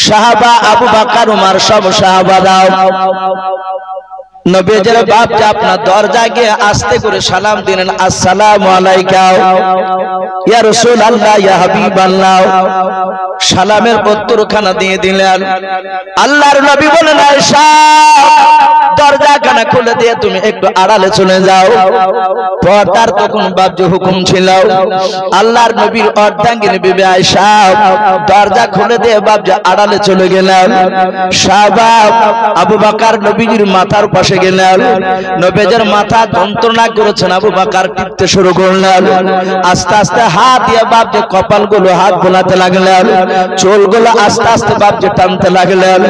সাহাবা আবু বকর উমর সব সাহাবারাও নবীজির বাপকে আপনার দরজা গিয়ে আস্তে করে সালাম দিলেন, আসসালামু আলাইকা ইয়া রাসূলুল্লাহ ইয়া হাবিবাল্লাহ। সালামের উত্তরখানা দিয়ে দিলেন। আল্লাহর নবী বলেন, আয়েশা দরজাখানা খুলে দিয়ে তুমি একটু আড়ালে চলে যাও। পর্দার তখন বাহ্য হুকুম ছিল। আল্লাহর নবীর অর্ধাঙ্গিনী বিবি আয়েশা দরজা খুলে দিয়ে বাহ্য আড়ালে চলে গেলেন। সাহাবা আবু বকর নবীজির মাথার পাশে গেলেন। নবীজির মাথা যন্ত্রণা করেছেন, আবু বকর টিপতে শুরু করলেন। আস্তে আস্তে হাত দিয়ে বাহ্য কপালগুলো হাত বোলাতে লাগলেন, চুলগুলো আস্তে আস্তে বাহ্য টানতে লাগলেন।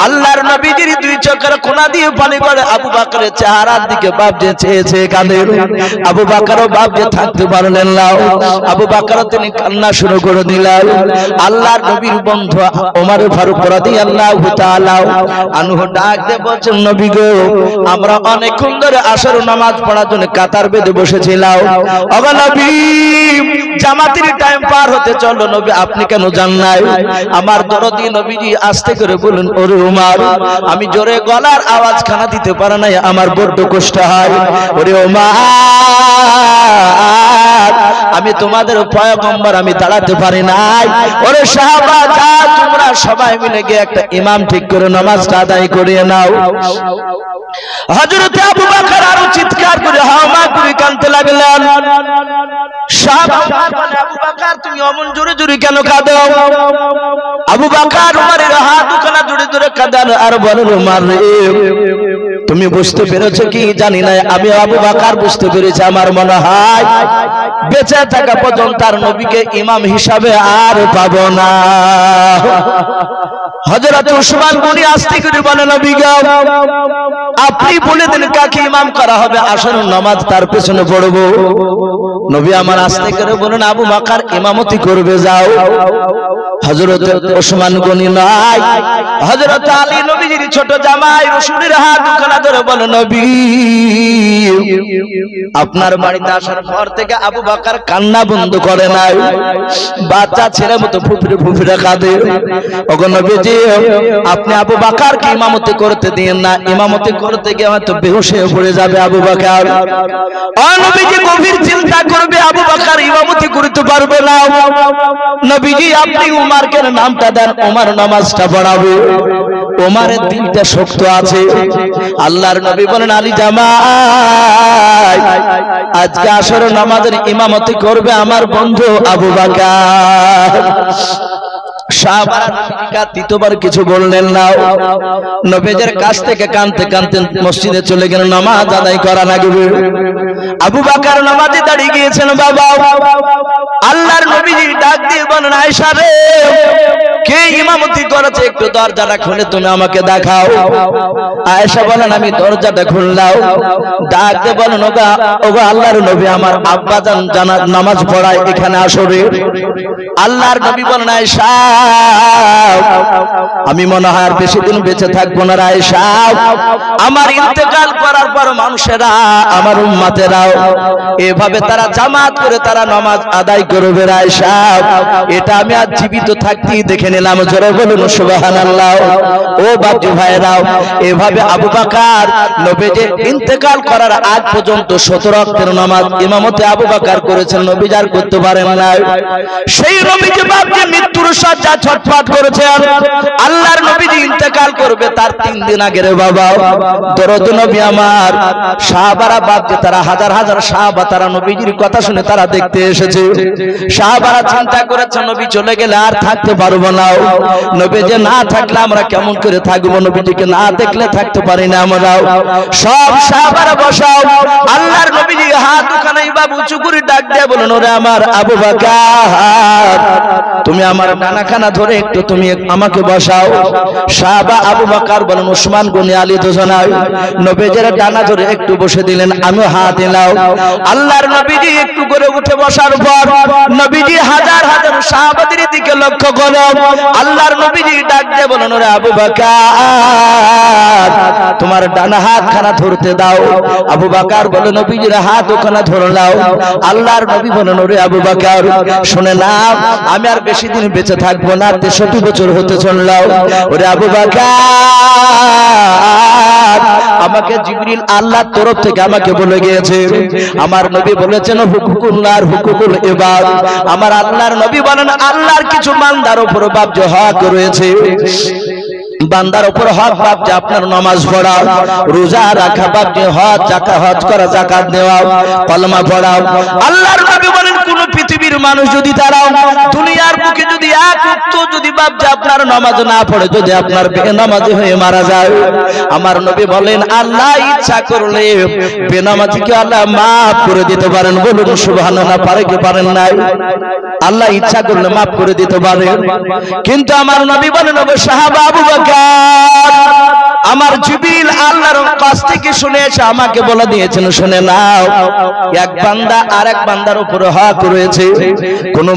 আল্লাহর নবীজির দুই চোখের কোনা দিয়ে পানি পড়ে আবু বকরের চেহারার দিকে বাহ্য চেয়েছে কাঁদে। আবু বকরও বাহ্য থাকতে পারলেন না। আবু বকর তিনি কান্না শুরু করে দিলেন। আল্লাহর নবীর বন্ধু ওমর ফারুক রাদিয়াল্লাহু তাআলা আনহু ডাক দিয়ে বলছেন, নবী গো, আমরা অনেকক্ষণ ধরে আসর নামাজ পড়ার জন্য কাতার বেঁধে বসেছিলাম। ওগো নবী, জামাতের টাইম পার হতে চলল, নবী আপনি কেন যান নাই? আমার দরদি নবীজি আস্তে করে বলুন, ওরে ওমর, আমি জোরে গলার আওয়াজ খানা দিতে পারে নাই, আমার বড্ড কষ্ট হয়। ওরে ওমর, আমি তোমাদের পয়গম্বর, আমি দাঁড়াতে পারি নাই। ওরে সাহাবা, যা তোমরা সবাই মিলে গিয়ে একটা ইমাম ঠিক করে নামাজটা আদায় করিয়ে নাও। হযরত আবু বকর আরো চিৎকার করে হাওমা করে কাঁদতে লাগলেন। সাহাবা বলে, আবু বকর তুমি অমন জোরে জোরে কেন কাঁদো? আবু বকর উমরের হাত দুখানা জোরে জোরে কাঁদান আর বলেন, উমর রে, তুমি বুঝতে পেরেছো কি জানি না, আমি আবু বকর বুঝতে পেরেছি, আমার মনে হয় বেঁচে থাকা পর্যন্ত তার নবীকে ইমাম হিসাবে আর পাবো না। হযরত উসমান গনি আস্তে করে বলেন, নবী গো, আপনি বলে দেন কাকে ইমাম করা হবে, আসর নামাজ তার পেছনে পড়বো। নবী আমার আস্তে করে বলেন, আবু বকর ইমামতি করবে, যাও। হযরত উসমান গনি নাই, হযরত আলী নবীজির ছোট জামাই রসুলের হাত দুখানা ধরে বলে, নবী আপনার বাড়িতে আসার পর থেকে আবু বকর কান্না বন্ধ করে নাই, বাচ্চা ছেলের মতো ফুফড়ে ফুফড়ে কাঁদে। ওগো নবীজি, আপনি আবু বকরকে ইমামতি করতে দিন না, ইমামতি করতে গিয়ে হয়তো বেহুশ হয়ে পড়ে যাবে আবু বকর। ও নবীজি গভীর চিন্তা করবে, আবু বকর ইমামতি করতে পারবে না। নবীজি আপনি উমরকে নামটা দেন, উমর নামাজটা পড়াবে। উমরের দিলটা শক্ত আছে। আল্লাহর নবী বলেন, আলী জামাই, আজকে আসর নামাজের ইমামতি করবে আমার বন্ধু আবু বকর। সাহাবারা নবীকে তৃতীয়বার কিছু বললেন না। নবীজির কাছ থেকে কাঁদতে কাঁদতে মসজিদে চলে গেলেন, নামাজ আদায় করা লাগবে। আবু বকর নামাজে দাঁড়িয়ে গিয়েছেন। বাবা, আল্লাহর নবীজি ডাক দিয়ে বলেন, আয়েশা রে, কে ইমামতি করেছে একটু দরজাটা খুলে তুমি আমাকে দেখাও। আয়েশা বলেন, আমি দরজাটা খুললাম। ডাক দিয়ে বলেন, ওগো আল্লাহর নবী, আমার আব্বা জান নামাজ পড়ায় এখানে আসরে। আল্লাহর নবী বলেন, আয়েশা, আমি মনে হয় আর বেশি দিন বেঁচে থাকবো না। আয়েশা, আমার ইন্তেকাল করার পর মানুষেরা, আমার উম্মতেরাও এভাবে তারা জামাত করে তারা নামাজ আদায় করবে। আয়েশা, এটা আমি আজ জীবিত থাকতেই দেখে নিলাম। জোরে বলুন সুবহানাল্লাহ। ও বাপজি ভাইরাও, এভাবে আবু বকর নবীজি ইন্তেকাল করার আগ পর্যন্ত 17 ওয়াক্তের নামাজ ইমামতে আবু বকর করেছেন, নবী আর করতে পারেন না। সেই নবীকে বাপজি মৃত্যুর শয্যা ছটফট করেছেন। আল্লাহর নবীজি ইন্তেকাল করবে তার 3 দিন আগে রে বাবা, দরদ নবী আমার সাহাবারা বাপজি, তারা হাজার হাজার সাহাবা তারা নবীজির কথা শুনে তারা দেখতে এসেছে। সাহাবারা চিন্তা করেছে, নবী চলে গেলে আর থাকতে পারবো না, নবী যে না থাকলে আমরা কেমন করে থাকবো, নবীজিকে না দেখলে থাকতে পারি না আমরা। সব সাহাবারা বসাও। আল্লাহর নবীজি হাত দুখানা এইভাবে উঁচু করে ডাক দিয়ে বলেন, ওরে আমার আবু বকর, তুমি আমার ডানাখানা ধরে একটু তুমি আমাকে বসাও। সাহাবা আবু বকর বলেন, উসমান গনি আলী দুজনাই নবীজির ডানা ধরে একটু বসে দিলেন, আমি হাত দিলাম। আল্লাহর নবীজি একটু করে উঠে বসার পর নবীজি হাজার হাজার সাহাবাদের দিকে লক্ষ্য করলেন। আল্লাহর নবীজি ডাক দিয়ে দিয়ে বলেন ওরে আবু বকর তোমার ডান হাত খানা ধরতে দাও। আবু বকর বলে নবীজির হাত ওখানে ধরলাও। আল্লাহর নবী বলেন ওরে আবু বকর শুনে নাও আমি আর বেশি দিন বেঁচে থাকবো না, 63 বছর হতে চললাও। ওরে আবু বকর আমাকে জিবরিল আল্লাহর তরফ থেকে আমাকে বলে গিয়েছে, আমার নবী বলেছেন হুকুকুল্লাহর হুকুকুল ইবাদ। আমার আল্লাহর নবী বলেন আল্লাহর কিছু বান্দার উপর বাধ্য হক রয়েছে। বান্দার উপর হক বাপ যে আপনার নামাজ পড়া, রোজা রাখা, বাপ যে হজ করা, যাকাত দেওয়া, কলমা পড়া। আল্লাহর নবী বলেন কোন পৃথিবীর মানুষ যদি তারা দুনিয়ার বুকে যদি এক ওয়াক্ত যদি বাপ যে আপনার নামাজ না পড়ে, যদি আপনার বেনামাজি হয়ে মারা যায়, আমার নবী বলেন আল্লাহ ইচ্ছা করলে বেনামাজিকে আল্লাহ মাফ করে দিতে পারেন। বলুন সুবহানাল্লাহ, পারে কি পারেন নাই? আল্লাহ ইচ্ছা করলে মাফ করে দিতে পারেন। কিন্তু আমার নবী বলেন ও সাহাবা আবু বকর আমার জিবরিল আল্লাহর কাছ থেকে শুনেছে, আমাকে বলে দিয়েছেন শুনে নাও এক বান্দা আরেক বান্দার উপর হক রয়েছে। কোন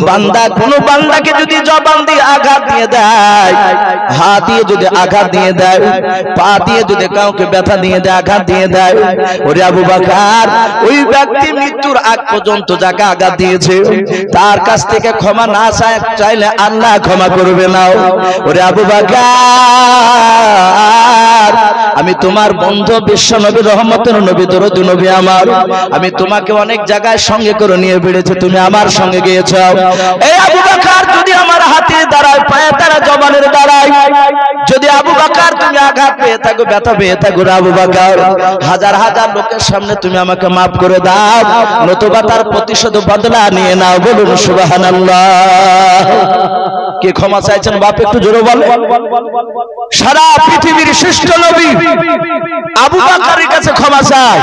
বান্দাকে যদি জবান দিয়ে আঘাত দিয়ে দেয়, হাত দিয়ে যদি আঘাত দিয়ে দেয়, পা দিয়ে যদি কাউকে ব্যথা দিয়ে দেয়, আঘাত দিয়ে দেয়, ওরে আবু বকর ওই ব্যক্তি মৃত্যুর আগ পর্যন্ত যাকে আঘাত দিয়েছে তার কাছ থেকে ক্ষমা না চাইলে আল্লাহ ক্ষমা করবে না। ওরে আবু বকর আমি তোমার বন্ধু বিশ্ব নবী রহমতের নবী দরুদ নবী আমার, আমি তোমাকে অনেক জায়গায় সঙ্গে করে নিয়ে বেড়েছি, তুমি আমার সঙ্গে গিয়েছ। এই আবু বকর যদি আমার হাতে দাঁড়ায়, পায়ে দাঁড়ায়, জবানের দাঁড়ায়, যদি আবু বকর তুমি আঘাত পেয়ে থাকো, ব্যথা পেয়ে থাকো, আবু বকর হাজার হাজার লোকের সামনে তুমি আমাকে মাফ করে দাও, নতুবা তার প্রতিশোধ বদলা নিয়ে নাও। বলুন সুবহানাল্লাহ। কে ক্ষমা চাইছেন বাপ একটু জোরে বলে? সারা পৃথিবীর শ্রেষ্ঠ নবী আবু বকরের কাছে ক্ষমা চায়।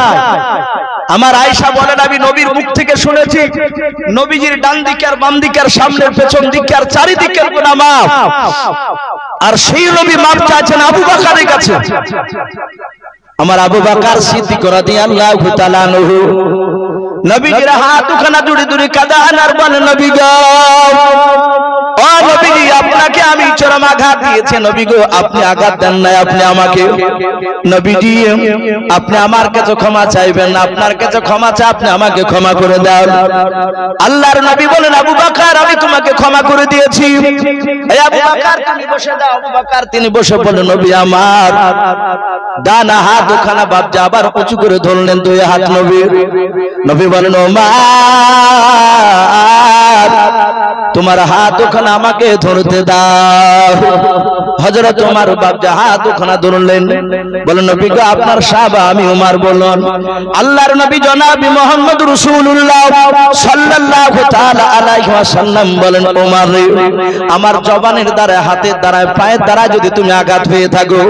আমার আয়েশা বলেন আমি নবীর মুখ থেকে শুনেছি নবীজির ডান দিকে আর বাম দিকে আর সামনের পেছন দিকে আর চারিদিকের গুনাহ মাফ, আর সেই নবী মাফ চাইছেন আবু বকরের কাছে। আমার আবু বকর সিদ্দিক রাদিয়াল্লাহু তাআলা আনহু নবীজির হাত দুখানা জুড়ে জুড়ে কাঁদান আর বলেন নবী গো, ও নবীজি আপনাকে আমি চরম আঘাত দিয়েছি, নবী গো আপনি আঘাত দেন নাই, আপনি আমাকে, নবীজি আপনি আমার কাছে ক্ষমা চাইবেন না, আপনার কাছে ক্ষমা চাই, আপনি আমাকে ক্ষমা করে দেন। আল্লাহর নবী বলেন আবু বকর আমি তোমাকে ক্ষমা করে দিয়েছি। এই আবু বকর তুমি বসে দাও। আবু বকর তিনি বসে বলেন নবী আমার ডান হাত দুখানা বাপ যা আবার উঁচু করে ধরলেন দুই হাত। নবী বলেন ওমর তোমার হাত ওখানে আমাকে ধরতে দাও। হযরত ওমর বাপজা হাত ওখানে ধরলেন, বলেন নবী গো আপনার সাহাবা আমি ওমর বলুন। আল্লাহর নবী জনাব মুহাম্মদ রাসূলুল্লাহ সাল্লাল্লাহু তাআলা আলাইহি ওয়াসাল্লাম বলেন ওমর আমার জবানের দ্বারা, হাতের দ্বারা, পায়ের দ্বারা যদি তুমি আঘাত পেয়ে থাকো,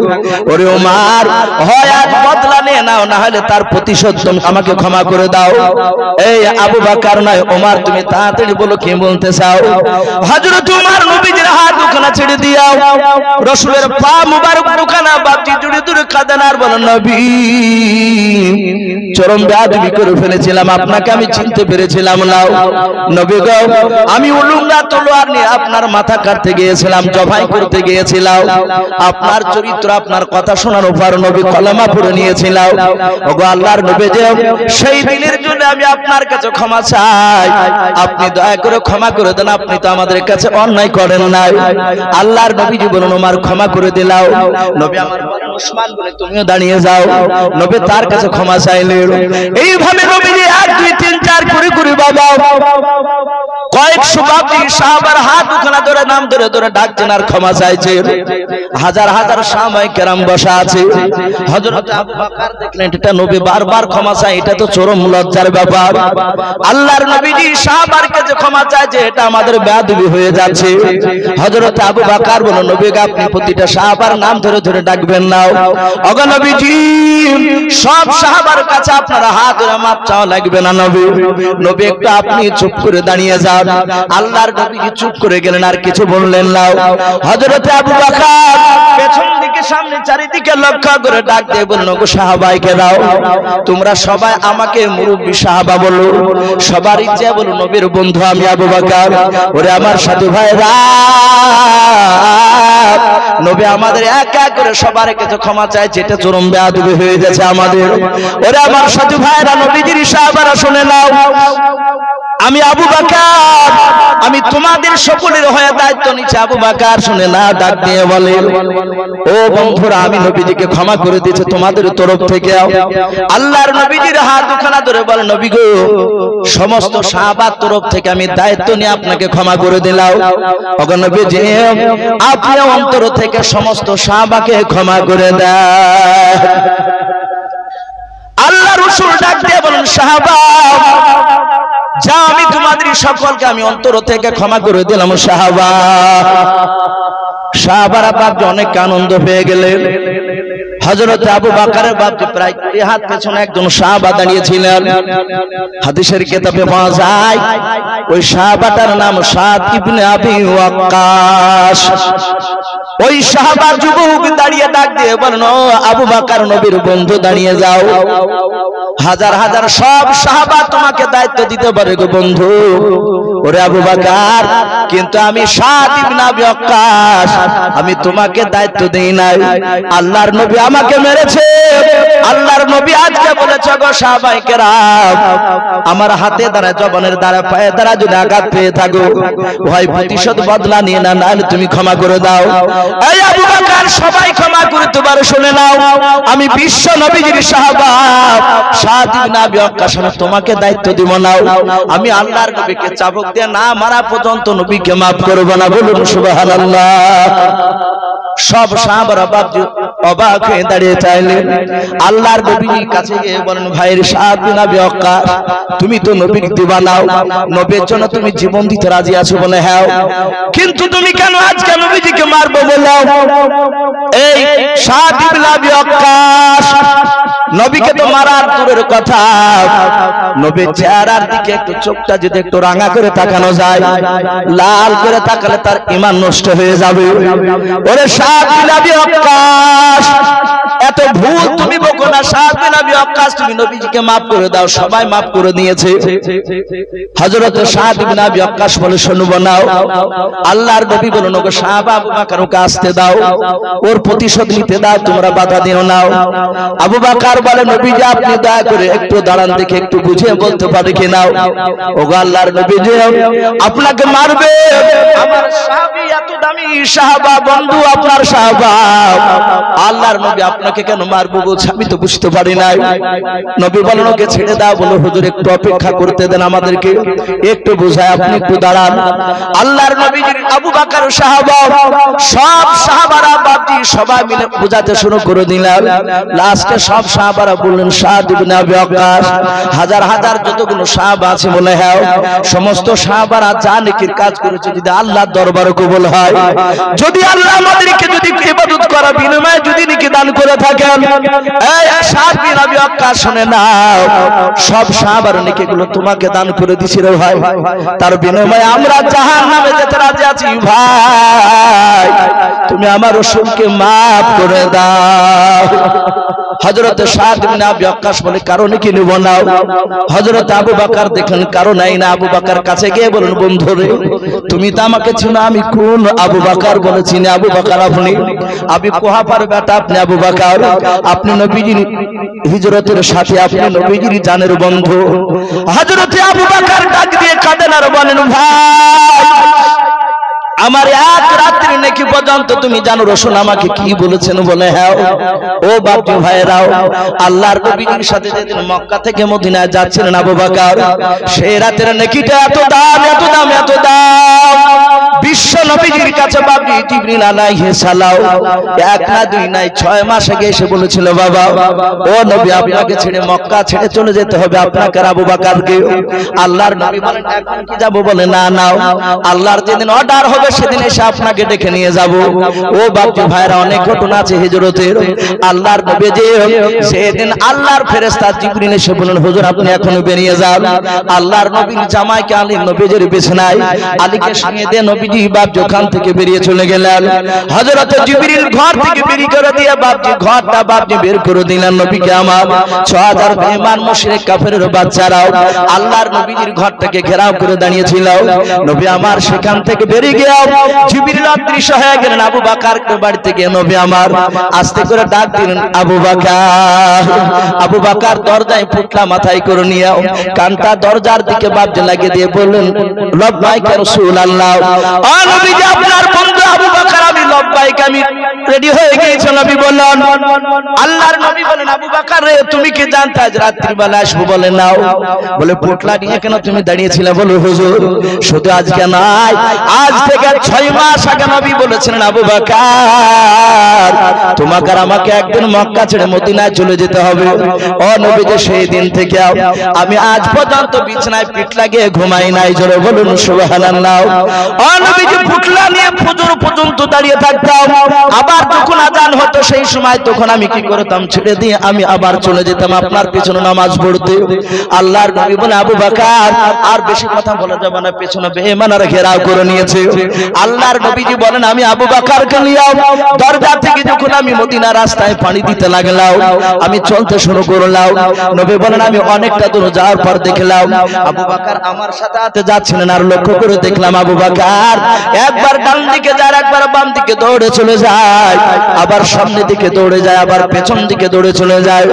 ওরে ওমর হয় আজ বদলা নিয়ে নাও, না হলে তার প্রতিশোধ তুমি আমাকে ক্ষমা করে দাও। এই আবু বকর নয় ওমর, তুমি তাড়াতাড়ি বলো কি বলতে চাও। হযরত ওমর নবীজির হাত দুখানা ছেড়ে দিও, রাসূলের পা মুবারক দুখানা বাতি জুড়ে জুড়ে কাঁদেন আর বলেন নবী চরম বেয়াদবি করে ফেলেছিলাম, আপনাকে আমি চিনতে পেরেছিলাম না। নবী গো আমি উলুঙ্গা তলোয়ার নিয়ে আপনার মাথা কাটতে গিয়েছিলাম, জবাই করতে গিয়েছিলাম, আপনার চরিত্র আপনার কথা শোনার উপর নবী কলমা পড়ে নিয়েছিলাম। ওগো আল্লাহর নবী যে সেই দিনের জন্য আমি আপনার কাছে ক্ষমা চাই, আপনি দয়া করে ক্ষমা করে দেন, আপনি তো আমাদের কাছে অন্যায় করেন নাই। আল্লাহর নবী জীবন আমার ক্ষমা করে দিলাও। নবী আমার বলেন ওসমান বলে তুমিও দাঁড়িয়ে যাও। নবী তার কাছে ক্ষমা চাইলেন। এইভাবে নবী 1 2 3 4 করে করে বাবা কয়েকশো বাপজি সাহাবার হাত ওখানে ধরে নাম ধরে ধরে ডাকছেন আর ক্ষমা চাইছেন। হাজার হাজার সাহাবায়ে কেরাম বসা আছে। হযরত আবু বকর দেখলেন এটা নবী বারবার ক্ষমা চায়, এটা তো চরম লজ্জার ব্যাপার। আল্লাহর নবীজি সাহাবার কাছে ক্ষমা চাইছে, এটা আমাদের বেয়াদবি হয়ে যাচ্ছে। হযরত আবু বকর বলেন নবী আপনি প্রতিটা সাহাবার নাম ধরে ধরে ডাকবেন না। ওগো নবীজি সব সাহাবার কাছে আপনারা হাত ধরে মাপ চাওয়া লাগবে না। নবী নবী একটু আপনি চুপ করে দাঁড়িয়ে যান। আল্লাহর নবীজি চুপ করে গেলেন, আর কিছু বললেন না। হযরত আবু বকর পেছন দিকে সামনে চারিদিকে লক্ষ্য করে ডাক দিয়ে বললেন ওগো সাহাবায়ে দাও, তোমরা সবাই আমাকে মুরব্বি সাহাবা বলো, সবার ইচ্ছা বলো নবীর বন্ধু আমি আবু বকর। ওরে আমার সাথী ভাইরা নবী আমাদের এক এক করে সবার কাছে ক্ষমা চাইছে, এটা চরম বেয়াদবি হয়ে গেছে আমাদের। ওরে আমার সাথী ভাইরা, নবীজির সাহাবারা শুনে নাও, আমি আবু বকর, আমি তোমাদের সকলের হয়ে দায়িত্ব নিচ্ছি। আবু বকর শুনে না, ডাক দিয়ে বলে, ও বন্ধুরা, আমি নবীজিকে ক্ষমা করে দিয়েছি তোমাদের তরফ থেকে। আল্লাহর নবীজির হাত দুখানা ধরে বলে, নবী গো, সমস্ত সাহাবার তরফ থেকে আমি দায়িত্ব নিয়ে আপনাকে ক্ষমা করে দিলাম। ওগো নবীজি, আপনি অন্তর থেকে সমস্ত সাহাবাকে ক্ষমা করে দেন। আল্লাহ রাসূল ডাক দিয়ে বলেন, সাহাবা, যা, আমি তোমাদের সকলকে আমি অন্তর থেকে ক্ষমা করে দিলাম। সাহাবারা বাপ অনেক আনন্দ পেয়ে গেলেন। হযরত আবু বকরের বাপ প্রায় 20 হাত পেছনে একজন সাহাবা দাঁড়িয়েছিলেন। হাদিসের কিতাবে পাওয়া যায় ওই সাহাবাটার নাম সাদ ইবনে আবি ওয়াক্কাস। ওই সাহাবা যুবক দাঁড়িয়ে ডাক দিয়ে বলেন, ও আবু বকর, নবীর বন্ধু, দাঁড়িয়ে যাও। হাজার হাজার সব সাহাবা তোমাকে দায়িত্ব দিতে পারে গো বন্ধু। ওরে আবু বকর, কিন্তু আমি সাদ ইবনে আবি ওয়াক্কাস, আমি তোমাকে দায়িত্ব দেই নাই। আল্লাহর নবী আমাকে মেরেছে। আল্লাহর নবী আজকে বলেছে, গো সাহাবায়ে কেরাম, আমার হাতে দ্বারা, জবানের দ্বারা, পায়ে দ্বারা যদি আঘাত পেয়ে থাকো, হয় প্রতিশোধ বদলা নিয়ে না, নাহলে তুমি ক্ষমা করে দাও। এই আবু বকর, সবাই ক্ষমা করতে পারে, শুনে নাও, আমি বিশ্ব নবীজির সাহাবা সাদ ইবনে আবি ওয়াক্কাস, তোমাকে দায়িত্ব দিব না। আমি আল্লাহর নবীকে চাবুক দিয়ে না মারা পর্যন্ত নবীকে মাফ করব না। বলুন সুবহানাল্লাহ। সব সাহাবারা অবাক হয়ে দাঁড়িয়ে চাইলেন। আল্লাহর নবীর কাছে গিয়ে বলেন, ভাইয়ের সাদ ইবনে আবি ওয়াক্কাস, তুমি তো নবীর দিওয়ানা, নবীর জন্য তুমি জীবন দিতে রাজি আছো বলে, হ্যাঁ, কিন্তু তুমি কেন আজকে নবীজিকে মারবো বলো? এই সাদ ইবনে আবি ওয়াক্কাস, নবীকে তো মারার দূরের কথা, নবীর চেহারার দিকে একটু চোখটা যদি একটু রাঙা করে তাকানো যায়, লাল করে তাকালে তার ঈমান নষ্ট হয়ে যাবে। ওরে সাদ ইবনে আবি ওয়াক্কাস, এত ভুল তুমি বকো না। সাদ ইবনে আবি ওয়াক্কাস, তুমি নবীজিকে maaf করে দাও। সবাই maaf করে দিয়েছে। হযরত সাদ ইবনে আবি ওয়াক্কাস বলে, শুনবো না। আল্লাহর নবী বলেন, ওগো সাহাবা আবু বকরকে আসতে দাও, ওর প্রতিশোধ নিতে দাও, তোমরা বাধা দিও না। আবু বকর বলে, নবীজি আপনি দয়া করে একটু দাঁড়ান, দেখে একটু বুঝিয়ে বলতে পারে কিনা। ওগো আল্লাহর নবীজি, আপনাকে মারবে আমার সাহাবী, এত দামি সাহাবা, বন্ধু আপনার সাহাবা, আল্লাহর নবী আপনাকে কেন মারবো বলছে, আমি তো বুঝতে পারি নাই। নবী বলেন, ওকে ছেড়ে দাও। বলো, হুজুর একটু অপেক্ষা করতে দেন, আমাদেরকে একটু বোঝায়, আপনি একটু দাঁড়ান। আল্লাহর নবীজির আবু বকর সাহাবা, সব সাহাবারা বাদি সবাই মিলে বোঝাতে শুরু করে দিলেন। লাস্টে সব সাহাবারা বললেন, সাদ ইবনে আবি ওয়াক্কাস, হাজার হাজার যতগুলো সাহাবা আছে বলে, হ্যাঁ, সমস্ত সাহাবারা যা নেকির কাজ করেছে যদি আল্লাহর দরবারে কবুল হয়, যদি আল্লাহ আমাদেরকে যদি ইবাদত করার বিনিময়ে যদি নেকি দান করে থাকেন, এই সাদ ইবনে আবি ওয়াক্কাস শুনে নাও, সব সাহাবার নেকিগুলো তোমাকে দান করে দিছি রে ভাই, তার বিনিময়ে আমরা জাহান্নামে যেতে রাজি আছি ভাই, তুমি আমার রাসূলকে maaf করে দাও। হযরত সাদ ইবনে আবি ওয়াক্কাস বলে, কারণে কি নিব না? হযরত আবু বকর দেখেন কারণ নাই না, আবু বকর কাছে গিয়ে বলেন, বন্ধু রে, তুমি তো আমাকে চিনো, আমি কোন আবু বকর বলে চিনি। আবু বকর আপনি, আবি কুহাফার বেটা আপনি আবু বকর, আপনি নবীজির হিজরতের সাথে, আপনি নবীজির জানের বন্ধু। হযরত আবু বকর ডাক দিয়ে কাঁদেন আর বলেন, ভাই, আমার এক রাত্রি নাকি পর্যন্ত তুমি জানো রাসূল আমাকে কি বলেছেন বলে, হ্যাঁ। ও বাপজি ভাইরাও, আল্লাহর নবীর সাথে যেদিন মক্কা থেকে মদিনায় যাচ্ছিলেন আবু বকর, সেই রাতের নেকিটা এত দাম, এত দাম, এত দাম, বিশ্ব নবীজির কাছে বাপজি জিবরিল আলাইহিস সালাম এক না দুই নাই 6 মাস আগে এসে বলেছিল, বাবা ও নবী, আপনাকে ছেড়ে মক্কা ছেড়ে চলে যেতে হবে, আপনাকে আর আবু বকরকে। আল্লাহর নবী বলেন, এখন কি যাব বলে, না নাও, আল্লাহর যেদিন অর্ডার হবে সেদিন এসে আপনাকে ডেকে নিয়ে যাব। ও বাপজি ভাইরা, অনেক ঘটনা আছে হিজরতের। আল্লাহর নবী যে সেদিন আল্লাহর ফেরেশতা জিবরিল এসে বলেন, হুজুর আপনি এখনো বেরিয়ে যান। আল্লাহর নবীর জামাইকে আলী নবীজির বিছানায় আলীকে শুইয়ে দিয়ে নবীজি নবীজি বাপজি ওখান থেকে বেরিয়ে চলে গেলেন। হযরত জিবরিল ঘর থেকে বেরিয়ে করে দিয়ে বাপজি ঘরটা বাপজি বের করে দিলেন। নবীকে আমার 6000 বেঈমান মুশরিক কাফেরের বাচ্চারাও আল্লাহর নবীজির ঘরটাকে ঘেরাও করে দাঁড়িয়েছিল। নবী আমার সেখান থেকে বেরিয়ে গিয়ে জিবরিল অদৃশ্য হয়ে গেলেন। আবু বকরকে বাড়ি থেকে নবী আমার আস্তে করে ডাক দিলেন, আবু বকর। আবু বকর দরজায় ফুটলা মাথায় করে নিয়ে কানটা দরজার দিকে বাপজি লাগিয়ে দিয়ে বললেন, লব্বাইক ইয়া রাসূলুল্লাহ। ও নবীজি আপনার বন্ধু আবু বকর, আমি লব্বাইক, আমি রেডি হয়ে গিয়েছি। নবী বললেন, আল্লাহর নবী বলেন, আবু বকর রে তুমি কি জানতে আজ রাত্রি বেলা আসবো? বলে নাও। বলে পোটলা নিয়ে কেন তুমি দাঁড়িয়েছিলে? বলো হুজুর শুধু আজকে নয়, আজ থেকে 6 মাস আগে নবী বলেছিলেন, আবু বকর তোমাকে আর আমাকে একদিন মক্কা ছেড়ে মদিনায় চলে যেতে হবে। ও নবী যে সেই দিন থেকে আমি আজ পর্যন্ত বিছানায় পিঠ লাগিয়ে ঘুমাই নাই। জোরে বলুন সুবহানাল্লাহ। ও নবী যে পোটলা নিয়ে ফজর পর্যন্ত দাঁড়িয়ে থাকতাম, আবার যখন আজান হতো সেই সময় তখন আমি কি করতাম? ছেড়ে দিয়ে আমি আবার চলে যেতাম আপনার পিছনে নামাজ পড়তে। আল্লাহর নবী বলে, আবু বকর আর বেশি কথা বলা যাবে না, পেছনে বেঈমানরা ঘেরাও করে নিয়েছে। আল্লাহর নবীজি বলেন, আমি আবু বকরকে নিয়ে দরজা থেকে যখন আমি মদিনা রাস্তায় পানি দিতে লাগলাম, আমি চলতে শুরু করলাম। নবী বলেন, আমি অনেকটা দূর যাওয়ার পর দেখলাম আবু বকর আমার সাথে সাথে যাচ্ছিলেন। আর লক্ষ্য করে দেখলাম আবু বকর একবার ডান দিকে যায়, একবার বাম দিকে দৌড়ে চলে যায়, আবার সামনে দিকে দৌড়ে যায়, আবার পেছন দিকে দৌড়ে চলে যায়।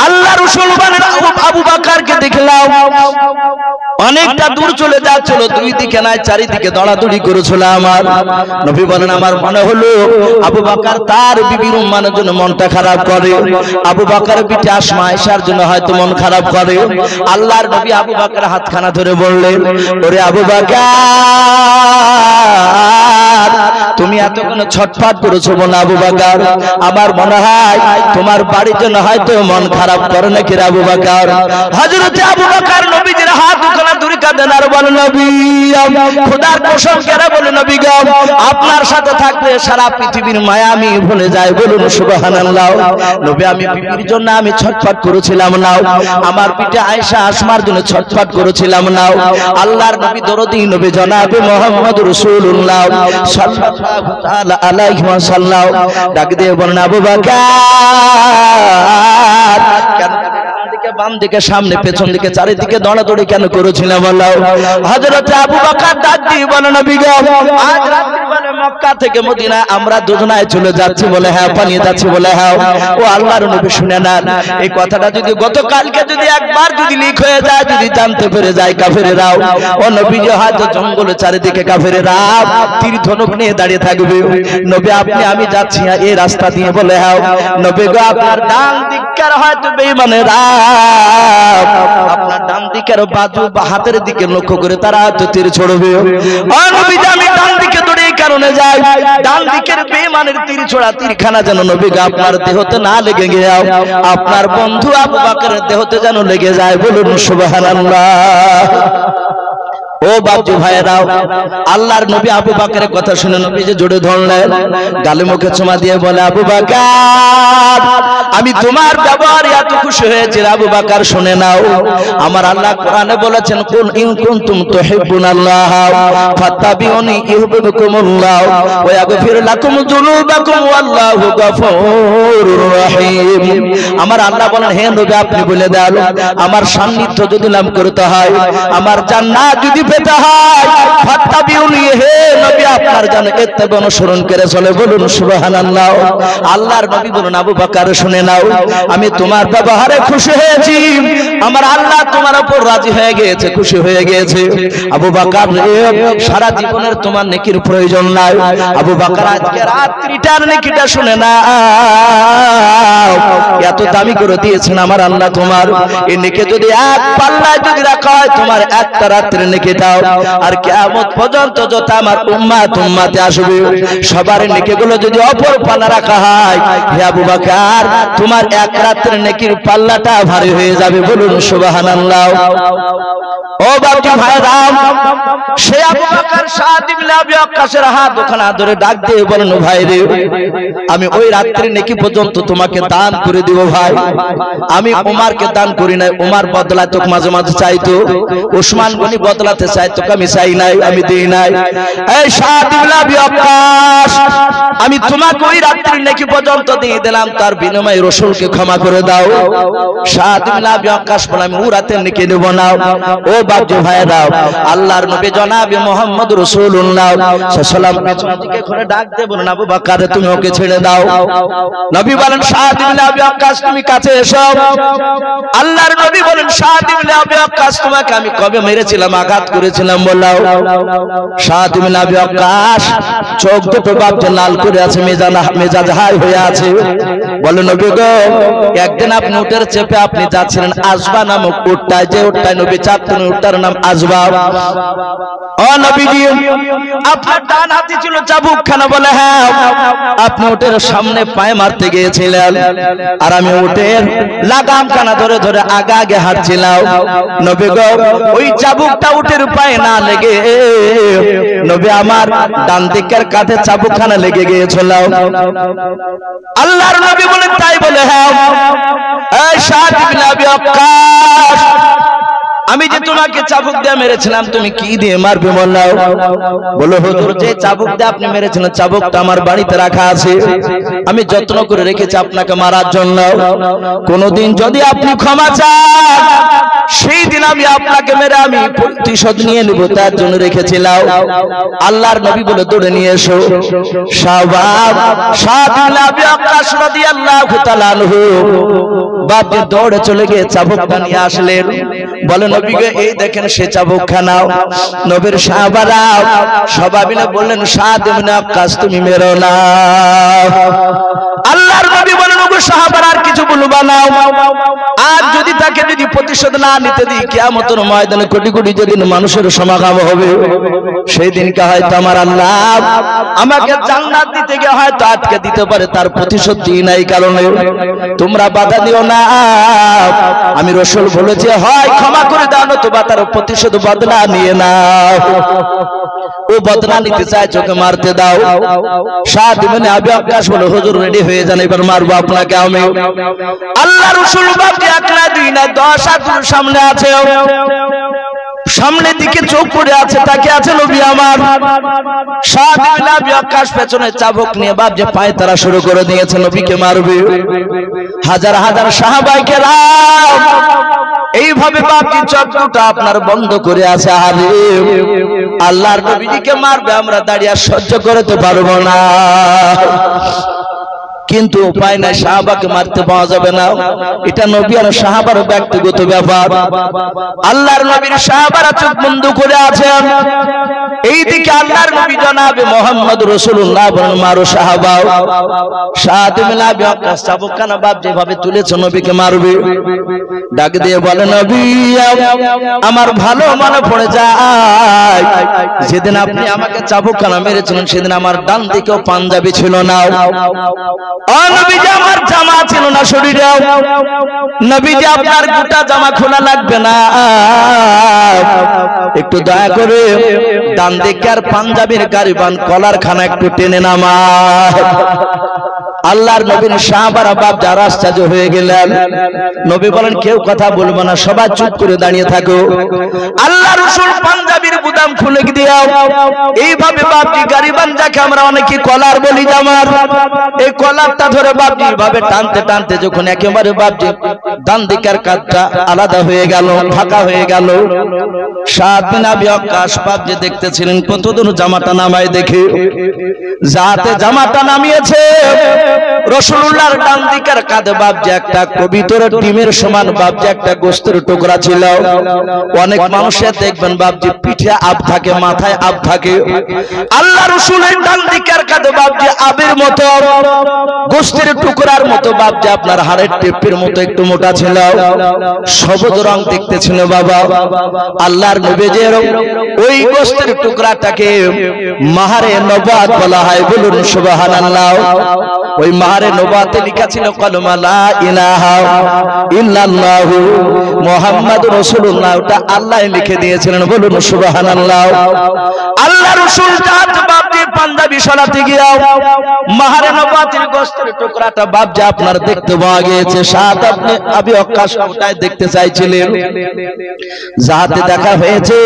আল্লাহ রাসূল বলেন, আবু বকরকে দেখলাম অনেকটা দূর চলে যাচ্ছিল, দুই দিকে নাই চারিদিকে দৌড়াদৌড়ি করেছিল। আমার নবী বলেন, আমার মনে হলো আবু বকর তার বিবির উম্মানের জন্য মনটা খারাপ করে, আবু বকরের বিটি আসমা আয়েশার জন্য হয়তো মন খারাপ করে। আল্লাহর নবী আবু বকরের হাতখানা ধরে বললেন, ওরে আবু বকর তুমি এতক্ষণ ছটফট করেছো বলে আবু বকর, আমার মনে হয় তোমার বাড়ির জন্য হয়তো মন খারাপ করে নাকি রে আবু বকর। হযরত আবু বকর নবীজির হাত দুখানা ধরে কাঁদেন আর বলেন, নবী খোদার কসম করে বলে, নবী গো আপনার সাথে থাকলে সারা পৃথিবীর মায়া আমি ভুলে যাই। বলুন সুবহানাল্লাহ। নবী আমি বিবির জন্য আমি ছটফট করেছিলাম না, আমার বিটি আয়েশা আসমার জন্য ছটফট করেছিলাম না। আল্লাহর নবী দরদি নবী জনাবে মুহাম্মদ রাসূলুল্লাহ সাল্লাল্লাহু তাআলা আলাইহি ওয়াসাল্লাম ডাক দিয়ে বলেন, আবু বকর কেন বাম দিকে সামনে পেছন দিকে চারিদিকে দৌড়াদৌড়ি কেন করেছিলাম? বলো। হযরত আবু বকর ডাক দিয়ে বলেন, নবী গো আজ রাত্রি বেলা মক্কা থেকে মদিনা আমরা দুজনায় চলে যাচ্ছি। বলে হ্যাঁ। পালিয়ে যাচ্ছি? বলে হ্যাঁ। ও আল্লাহর নবী শুনে নেন, এই কথাটা যদি গতকালকে যদি একবার যদি লিক হয়ে যায়, যদি জানতে পেরে যায় কাফেরেরাও, ও নবীজি হয়তো জঙ্গলে চারিদিকে কাফেরেরা তীর ধনুক নিয়ে দাঁড়িয়ে থাকবে। নবী আপনি আমি যাচ্ছি এই রাস্তা দিয়ে। বলে হ্যাঁ। নবী গো আপনার ডান দিককার হয়তো বেঈমানেরা আপনার ডান দিকের বাজু বা হাতের দিকে লক্ষ্য করে তারা তো তীর ছড়বে। ও নবীজি আমি ডান দিকে দৌড়ে এই কারণে যাই, ডান দিকের বেঈমানের তীর ছোড়া তীরখানা যেন নবী গো আপনার দেহতে না লেগে গিয়ে আপনার বন্ধু আবু বকরের দেহতে যেন লেগে যায়। বলুন সুবহানাল্লাহ। ও বাপজি ভাইরাও, আল্লাহর নবী আবু বকরের কথা শুনে নবী যে জোরে ধরলেন, গালে মুখে চুমা দিয়ে বলে, আবু বকর আমি তোমার ব্যবহার এত খুশি হয়েছি। আবু বকর শুনে নাও, আমার আল্লাহ কোরআনে বলেছেন, কুল ইন কুনতুম তুহিব্বুনাল্লাহ ফাত্তাবিউনি ইউহিব্বুকুমুল্লাহ ওয়া ইয়াগফির লাকুম যুনুবাকুম ওয়াল্লাহু গফুরুর রহিম। আমার আল্লাহ বলেন, হে নবী আপনি বলে দেন, আমার সান্নিধ্য যদি লাভ করতে হয়, আমার জান্নাত যদি পেতে হয়, ফাত্তাবিউনি হে নবী আপনার জানে ইত্তেবা অনুসরণ করে চলে। বলুন সুবহানাল্লাহ। আল্লাহর নবী বলুন, আবু বকর শুনে নাও, আমি তোমার ব্যবহারে খুশি হয়েছি, আমার আল্লাহ তোমার উপর রাজি হয়ে গিয়েছে, খুশি হয়ে গিয়েছে। আবু বকর সারা জীবনের তোমার নেকির প্রয়োজন নাই। আবু বকর আজকে রাত্রিটার নেকিটা শুনে নাও, এত দামি করে দিয়েছেন আমার আল্লাহ তোমার। এই নেকি যদি এক পাল্লায় যদি রাখা হয়, তোমার একটা রাত্রি নেকি দাও, আর কিয়ামত পর্যন্ত যত আমার উম্মতে আসবে সবার নেকিগুলো যদি অপর পাল্লা রাখা হয়, হে আবু বকর তোমার এক রাত্রির নেকির পাল্লাটা ভারী হয়ে যাবে। বলুন সুবহানাল্লাহ। ও বাবজি ভাইরাম, সে আবু বকর সাদ ইবনে আবি ওয়াক্কাসের হাত ওখানে ধরে ডাক দিয়ে বলেন, ভাই রে, আমি ওই রাত্রি নেকি পর্যন্ত তোমাকে দান করে দিব ভাই। আমি ওমরকে দান করি নাই, ওমর বদলায় তোকে মাঝে মাঝে চাইতো, ওসমান গনি বদলাতে চাইতো, আমি চাই নাই, আমি দেই নাই। এই সাদ ইবনে আবি ওয়াক্কাস, আমি তোমাকে ওই রাত্রি নেকি পর্যন্ত দিয়ে দিলাম, তার বিনিময়ে রাসূলকে ক্ষমা করে দাও। সাদ ইবনে আবি ওয়াক্কাস বলে, আমি ওই রাতের নেকি নেব না। ও বাবজি ভাইরা, আল্লাহর নবী জনাবে মুহাম্মদ রাসূলুল্লাহ সাল্লাল্লাহু আলাইহি ওয়াসাল্লাম পেছন থেকে ঘুরে ডাক দিয়ে বলেন, আবু বকর তুমি ওকে ছেড়ে দাও। নবী বলেন, সাদ ইবনে আবি ওয়াক্কাস তুমি কাছে এসো। আল্লাহর নবী বলেন, সাদ ইবনে আবি ওয়াক্কাস তোমাকে আমি কবে মেরেছিলাম, আঘাত করেছিলাম বলাও। সাদ ইবনে আবি ওয়াক্কাস চোখ দুটো বাবজি লাল করে আছে, মেজাজ হাই হয়ে আছে। বলে, নবী গো, একদিন আপনি উটের চেপে আপনি যাচ্ছিলেন আজবা নামক উটটায়, যে উটটায় নবী চাপতেন উটটার নাম আজবা। ও নবীজি, আপনার ডান হাতে ছিল চাবুকখানা। বলে, হ্যাঁ, আপনি উটের সামনে পায়ে মারতে গিয়েছিলেন, আর আমি উটের লাগামখানা ধরে ধরে আগে আগে হাঁটছিলাম। নবী গো, ওই চাবুকটা উটের পায়ে না লেগে নবী আমার ডান দিকের কাঁধে চাবুকখানা লেগে গিয়েছিল। আল্লাহর নবী বলেন, তাই? বলে, হ্যাঁ। এই সাদ ইবনে আবি ওয়াক্কাস, আমি যে তোমাকে চাবুক দিয়ে মেরেছিলাম, তুমি কি দিয়ে মারবে বললাও? বলো, হুজুর, যে চাবুক দিয়ে আপনি মেরেছিলেন চাবুকটা আমার বাড়িতে রাখা আছে, আমি যত্ন করে রেখেছি আপনাকে মারার জন্য। কোনদিন যদি আপনি ক্ষমা চান, সেই দিন আমি আপনাকে মেরে আমি প্রতিশোধ নিয়ে নেব, তার জন্য রেখেছিলাম। আল্লাহর নবী বলে, দৌড়ে নিয়ে এসো। শাহবাব সাদ ইবনে আবি ওয়াক্কাস রাদিয়াল্লাহু তাআলা আনহু বাপে দৌড়ে চলে গিয়ে চাবুকটা নিয়ে আসলেন। বলে, নবী গো, এই দেখেন সে চাবুকখানা। নবীর সাহাবারা সবাই মিলে বললেন, সাদ ইবনে ওয়াক্কাস তুমি মেরো না। আল্লাহর নবী বলেন, ওগো সাহাবারা, আর কিছু বলবা না, আর যদি তাকে যদি প্রতিশোধ না নিতে দিই, কিয়ামতের ময়দানে কোটি কোটি যেদিন মানুষের সমাগম হবে, সেই দিনকে হয়তো আমার আল্লাহ আমাকে জান্নাত দিতে গিয়ে হয়তো আটকে দিতে পারে, তার প্রতিশোধ দিই নাই কারণে তোমরা বাধা দিও না। আমি রাসূল বলেছি, হয় ক্ষমা করে দাও, নতুবা তার প্রতিশোধ বদলা নিয়ে নাও। ও বদলা নিতে চায়, চোখে মারতে দাও। সাদ ইবনে আবি ওয়াক্কাস বলে, হুজুর রেডি হয়ে যান, এবার মারবো আপনাকে আমি। আল্লাহ রাসূল বাপকে এক না দুই না 10 হাত সামনে আছে, সামনের দিকে চোখ পড়ে আছে, তাকে আছে নবী আমার। সাদ ইবনে আবি ওয়াক্কাস পেছনে চাবুক নিয়ে বাপ যে পায়ে তারা শুরু করে দিয়েছে, নবীকে মারবে। হাজার হাজার সাহাবায়ে কেরাম এইভাবে বাপজি চক্রটা আপনার বন্ধ করে আছে। আরে আল্লাহর নবীজিকে মারবে, আমরা দাঁড়িয়ে সহ্য করতে পারবো না, কিন্তু উপায় নাই, সাহাবাকে মারতে পাওয়া যাবে না, এটা নবী আর সাহাবার ব্যক্তিগত ব্যাপার। আল্লাহর নবীর সাহাবারা চোখ বন্ধ করে আছেন, এইদিকে আল্লাহর নবী জনাবে মুহাম্মদ রাসূলুল্লাহ বলেন, মারো সাহাবা। সাদ ইবনে আবি ওয়াক্কাস চাবুকখানা বাপ যেভাবে তুলেছে, নবীকে মারবে। ডাক দিয়ে বলে, নবী, আমার ভালো মনে পড়ে যায়, যেদিন আপনি আমাকে চাবুকখানা মেরেছিলেন, সেদিন আমার ডান দিকেও পাঞ্জাবি ছিল না, নবীজি আমার জামা ছিল না শরীরে। নবীজি আপনার গোটা জামা খোলা লাগবে না, একটু দয়া করে ডান দিকের পাঞ্জাবির গারিবান কলার খানা একটু টেনে নামা। আল্লাহর নবীর সাহাবারা বাপ যারা আশ্চর্য হয়ে গেলেন। নবী বলেন, কেউ কথা বলবো না, সবাই চুপ করে দাঁড়িয়ে থাকো। আল্লাহ রাসূল পাঞ্জাবির বুতাম খুলে দিও। এইভাবে বাপজি গারিবান, যাকে আমরা অনেকে কলার বলি জামার, এই কলারটা ধরে বাপজি এইভাবে টানতে টানতে যখন একেবারে বাপজি ডান দিকের কাঁধটা আলাদা হয়ে গেল, ফাঁকা হয়ে গেল, সাদ ইবনে আবি ওয়াক্কাস বাপজি দেখতেছিলেন কতদূর জামাটা নামায়। দেখে যাতে জামাটা নামিয়েছে, রাসূলুল্লাহর ডান দিকের কাঁধে বাপজি একটা কবিতর ডিমের সমান বাপজি একটা গোস্তের টুকরা ছিল। অনেক মানুষের দেখবেন বাপজি পিঠে আপ থাকে, মাথায় আপ থাকে, আল্লাহ রাসূলের ডান দিকের কাঁধে বাপজি আবের মতো গোস্তের টুকরার মতো বাপজি আপনার হাড়ের টেপের মতো একটু মোটা ছিল, সবুজ রং দেখতে ছিল বাবা। আল্লাহর নবীজির ওই গোস্তের টুকরাটাকে মাহারে নবাত বলা হয়, বলুন সুবহানাল্লাহ। ওই মাহারে নবাতে লেখা ছিল কালেমা লা ইলাহা ইল্লাল্লাহু মুহাম্মাদুর রাসূলুল্লাহ। ওটা আল্লাহ লিখে দিয়েছিলেন, বলুন সুবহানাল্লাহ। আল্লাহ রাসূল জাত বাপজি পাঞ্জাবি সরাতে গিয়া মাহারে নবাতের গোস্তের টুকরাটা বাপজি আপনার দেখতে পাওয়া গিয়েছে। সাত আপনি আবি ওয়াক্কাস ওটাই দেখতে চাইছিলেন, যাতে দেখা হয়েছে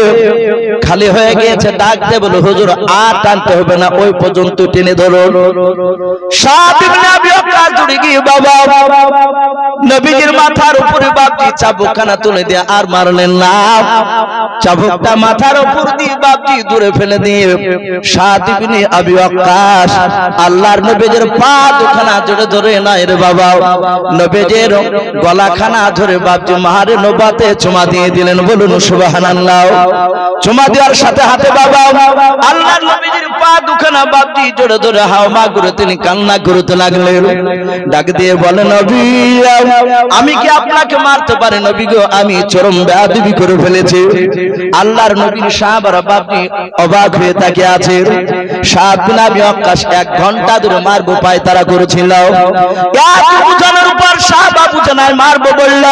খালি হয়ে গিয়েছে। ডাক দিয়ে বলে হুজুর আর টানতে হবে না, ওই পর্যন্ত টেনে ধরুন। সাত ইবনে আবি ওয়াক্কাস দৌড়ে গিয়ে বাবা নবীজির মাথার উপরে বাপজি চাবুকখানা তুলে দিয়ে আর মারলেন না, চাবুকটা মাথার উপর দিয়ে বাপজি দূরে ফেলে দিয়ে সাত ইবনে আবি ওয়াক্কাস আল্লাহর নবীজির পা দুখানা জোরে ধরে নাই রে বাবা, নবীজির গলাখানা ধরে বাপজি মাহারে নবাতে চুমা দিয়ে দিলেন, বলুন সুবহানাল্লাহ। চুমা দেওয়ার সাথে হাতে বাবা আল্লাহর নবীজির পা দুখানা বাপজি জোরে ধরে হাওমা করে তিনি কান্না করতে লাগলেন। ডাক দিয়ে বলে নবী আমি কি আপনাকে মারতে পারি নবী গো, আমি চরম বেয়াদবি করে ফেলেছি। আল্লাহর নবীর সাহাবারা বাপজি অবাক হয়ে তাকিয়ে আছে। সাত ইবনে আবি ওয়াক্কাস 1 ঘন্টা ধরে মারবো পায় তারা করেছিল, এত বুঝানোর উপর সাহাবা বুঝে নাই মারবো বলল,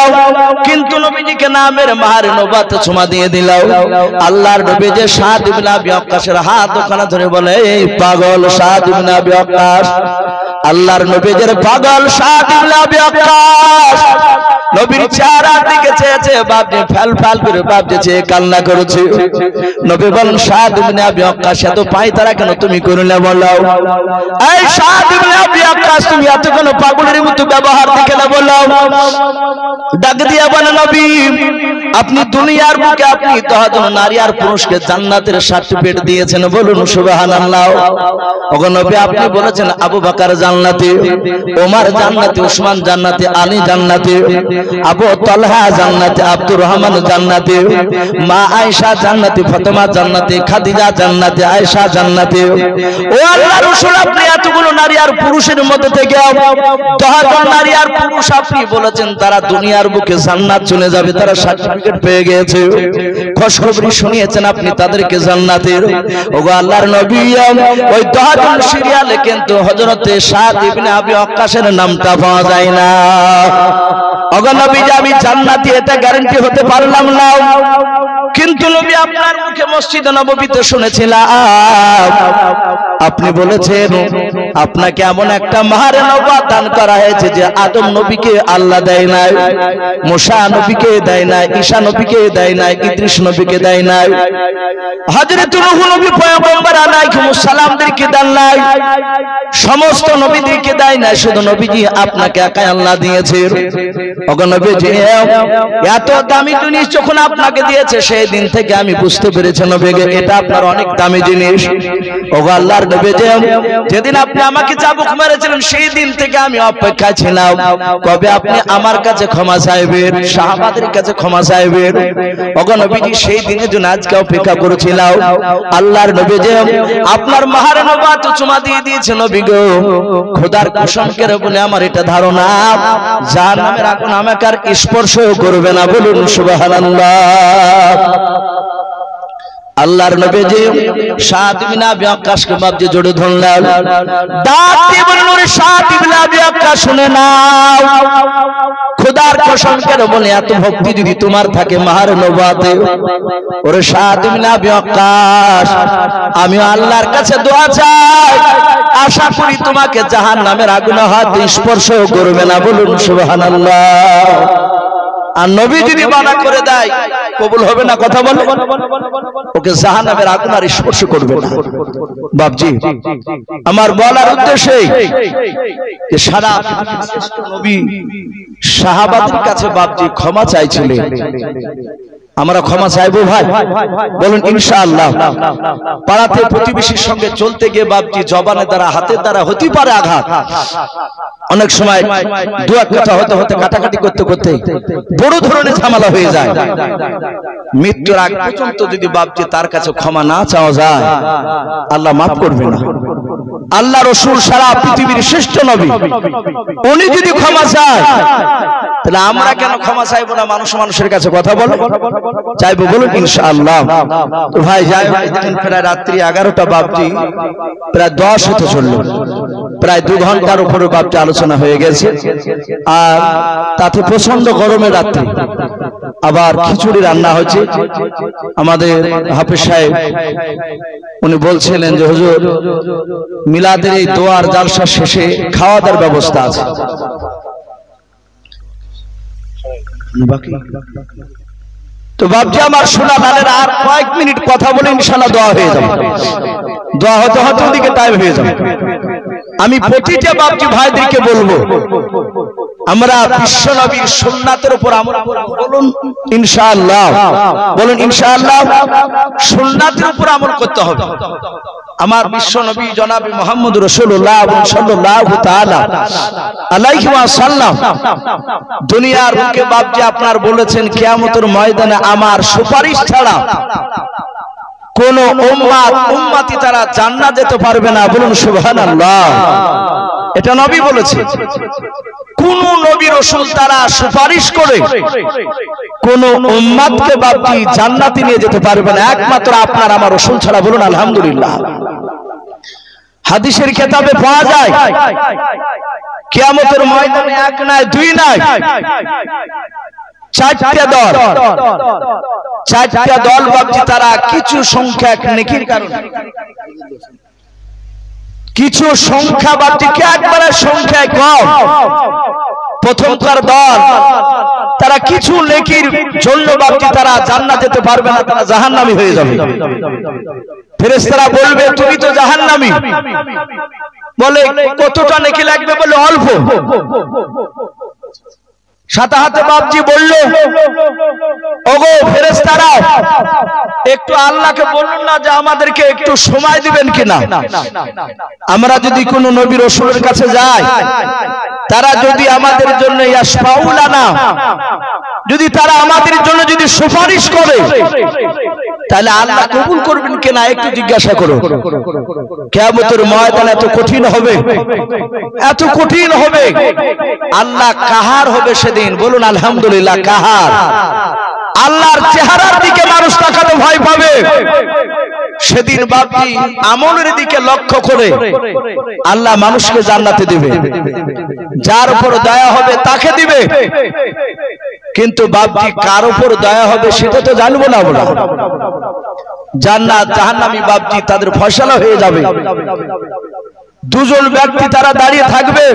কিন্তু নবীজিকে না মেরে মাহারে নবাতে চুমা দিয়ে দিল। আল্লাহর নবী যে সাত ইবনে আবি ওয়াক্কাসের হাত ওখানে ধরে বলে এই পাগল সাত ইবনে আবি ওয়াক্কাস। আল্লাহর নবীর পাগল সাত ইবনে আবি ওয়াক্কাস নবীর চেহারার দিকে চেয়েছে বাপজি ফেল ফেল করে বাপজি চেয়ে কান্না করেছে। নবী বলেন সাত ইবনে আবি ওয়াক্কাস এত পায়তারা কেন তুমি করলে বলো, এই সাত ইবনে আবি ওয়াক্কাস তুমি এত কেন পাগলের মতো ব্যবহার দেখে না বলো। ডাক দিয়া বলে নবী আপনি দুনিয়ার বুকে আপনি 10 জন নারী আর পুরুষকে জান্নাতের সার্টিফিকেট দিয়েছেন, বলুন সুবহানাল্লাহ। ওগো নবী আপনি বলেছেন আবু বকর জান্নাতি, ওমর জান্নাতি, উসমান জান্নাতি, আলী জান্নাতি, আবু তালহা জান্নাতি, আব্দুর রহমান জান্নাতি, মা আয়েশা জান্নাতি, ফাতেমা জান্নাতি, খাদিজা জান্নাতি, আয়েশা জান্নাতি। ও আল্লাহর রাসূল আপনি এতগুলো নারী আর পুরুষের মধ্যে থেকে 10 জন নারী আর পুরুষ আপনি বলেছেন তারা দুনিয়ার বুকে জান্নাত চলে যাবে, তারা সার্টিফিকেট পেয়ে গেছে, খুশখবরি শুনিয়েছেন আপনি তাদেরকে জান্নাতের। ওগো আল্লাহর নবী ওই 10 জন সিরিয়ালে কিন্তু হযরতে সাত ইবনে আবি ওয়াক্কাসের নামটা পাওয়া যায় না। ওগো নবী আমি জান্নাতি এটা গ্যারান্টি হতে পারলাম না, কিন্তু নবী আপনার মুখে মসজিদে নববীতে শুনেছিলাম আপনি বলেছেন আপনাকে এমন একটা মাহারে নবাত দান করা হয়েছে যে আদম নবীকে আল্লাহ দেয় নাই, মুসা নবীকে দেয় নাই, ঈসা নবীকে দেয় নাই, ইদ্রিস নবীকে দেয় নাই, হযরত নূহ নবী পয়গম্বর আলাইহিস সালামদেরকে দেন নাই, সমস্ত নবীদেরকে দেয় নাই, শুধু নবীজি আপনাকে একাই আল্লাহ দিয়েছেন। ওগো নবীজি এত দামি জিনিস যখন আপনাকে দিয়েছে সেই দিন থেকে আমি বুঝতে পেরেছি নবী এটা আপনার অনেক দামি জিনিস। ওগো আল্লাহর নবী যেদিন আপনি আমাকে চাবুক মেরেছিলেন সেই দিন থেকে আমি অপেক্ষা ছিলাম কবে আপনি আমার কাছে ক্ষমা চাইবেন, সাহাবাদের কাছে ক্ষমা চাইবেন। ওগো নবীজি সেই দিনের জন্য আজকে অপেক্ষা করেছিলাম। আল্লাহর নবী আপনার মাহারে নবাত চুমা দিয়ে দিয়েছে নবী গো, খোদার কসম করে বলে আমার এটা ধারণা জাহান্নামের আগুন আমাকে আর স্পর্শ করবে না, বলুন সুবহানাল্লাহ। আল্লাহর নবী সাত ইবনে আবি ওয়াক্কাসকে বাপজি জড়ে ধরলেন, ডাক দিয়ে বললেন সাত ইবনে আবি ওয়াক্কাস শুনে নাও, খোদার কসম করে বলে এত ভক্তি যদি তোমার থাকে মাহারে নবাতে, ওরে সাত ইবনে আবি ওয়াক্কাস আমি আল্লাহর কাছে দোয়া চাই আশা করি তোমাকে জাহান্নামের আগুন হাত স্পর্শ করবে না, বলুন সুবহানাল্লাহ। আর নবী যদি মানা করে দেয় কবুল হবে না, কথা বলে ওকে জাহান্নামের আগুন আর স্পর্শ করবে না। বাপজি আমার বলার উদ্দেশ্যে যে সারা শ্রেষ্ঠ নবী সাহাবাদের কাছে বাপজি ক্ষমা চাইছিলেন, আমরা ক্ষমা চাইবো ভাই, বলুন ইনশাআল্লাহ। পাড়াতে প্রতিবেশীর সঙ্গে চলতে গিয়ে বাপজি জবানের দ্বারা হাতের দ্বারা হতে পারে আঘাত, অনেক সময় দু এক কথা হতে হতে কাটাকাটি করতে করতে বড় ধরনের ঝামেলা হয়ে যায়। মৃত্যুর আগ পর্যন্ত যদি বাপজি তার কাছে ক্ষমা না চাওয়া যায় আল্লাহ মাফ করবে না। আল্লাহ রসুল সারা পৃথিবীর শ্রেষ্ঠ নবী, উনি যদি ক্ষমা চায় তাহলে আমরা কেন ক্ষমা চাইবো না? মানুষ মানুষের কাছে কথা বলো, চাইবো, বলুন ইনশাআল্লাহ। তো ভাই যাই দেখেন, প্রায় রাত্রি 11টা বাপজি প্রায় 10 হতে চলল, প্রায় 2 ঘন্টার উপরে বাপজি আলোচনা হয়ে গেছে। আর তাতে প্রচন্ড গরমের রাত্রি, আবার খিচুড়ি রান্না হয়েছে। আমাদের হাফেজ সাহেব উনি বলছিলেন যে হুজুর মিলাদের এই দোয়ার জালসা শেষে খাওয়া দাওয়ার ব্যবস্থা আছে। তো বাপজি আমার শোনা দানের আর কয়েক মিনিট কথা বলে ইনশাআল্লাহ দোয়া হয়ে যাবে। দোয়া হতে হতে ওদিকে টাইম হয়ে যাবে। আমি প্রতিটা বাপজি ভাইদেরকে বলবো, আমরা বিশ্ব নবীর সুন্নাতের উপর আমল করব, বলুন ইনশাআল্লাহ, বলুন ইনশাআল্লাহ। সুন্নাতের উপর আমল করতে হবে। আমার বিশ্ব নবী জনাব মুহাম্মদ রাসূলুল্লাহ সাল্লাল্লাহু তাআলা আলাইহি ওয়াসাল্লাম দুনিয়ার বুকে বাপজি আপনার বলেছেন, কিয়ামতের ময়দানে আমার সুপারিশ ছাড়া কোন উম্মতি তারা জান্নাত যেতে পারবে না, বলুন সুবহানাল্লাহ। এটা নবী বলেছে। কোন নবী রাসূল তারা সুপারিশ করে কোন উম্মতকে বাপজি জান্নাতে নিয়ে যেতে পারবে না, একমাত্র আপনার আমার রাসূল ছাড়া, বলুন আলহামদুলিল্লাহ। হাদিসের কিতাবে পাওয়া যায় কিয়ামতের ময়দানে এক নয়, দুই নয়, 4টা দল, 4টা দল বাপজি তারা কিছু সংখ্যক নেকির কারণে, কিছু সংখ্যা বাপজিকে একবারে সংখ্যায় কম, প্রথমকার দল তারা কিছু নেকির জন্য বাপজি তারা জান্নাত যেতে পারবে না, তারা জাহান্নামী হয়ে যাবে। ফেরেশতারা বলবে তুমি তো জাহান্নামী। বলে কতটা নেকি লাগবে? বলে অল্প। সাথে হাতে বাপজি বলল, ওগো ফেরেশতারা একটু আল্লাহকে বলুন না যে আমাদেরকে একটু সময় দিবেন কিনা। আমরা যদি কোন নবী রাসূলের কাছে যাই, তারা যদি আমাদের জন্য ইয়াশফাউলানা, যদি তারা আমাদের জন্য যদি সুপারিশ করে, তাহলে আল্লাহ কবুল করবেন কিনা একটু জিজ্ঞাসা করো। কিয়ামতের ময়দান এত কঠিন হবে, এত কঠিন হবে, আল্লাহ কাহার হবে সেদিন, বলুন আলহামদুলিল্লাহ। কাহার? আল্লাহর চেহারার দিকে মানুষ তাকাতে ভয় পাবে। সেদিন বাপজি আমলের দিকে লক্ষ্য করে আল্লাহ মানুষকে জান্নাতে দিবে, যার উপর দয়া হবে তাকে দিবে। কিন্তু বাপজি কার উপর দয়া হবে সেটা তো জানবো না আমরা। জান্নাত জাহান্নামী বাপজি তাদের ফয়সালা হয়ে যাবে। দুজন ব্যক্তি তারা দাঁড়িয়ে থাকবে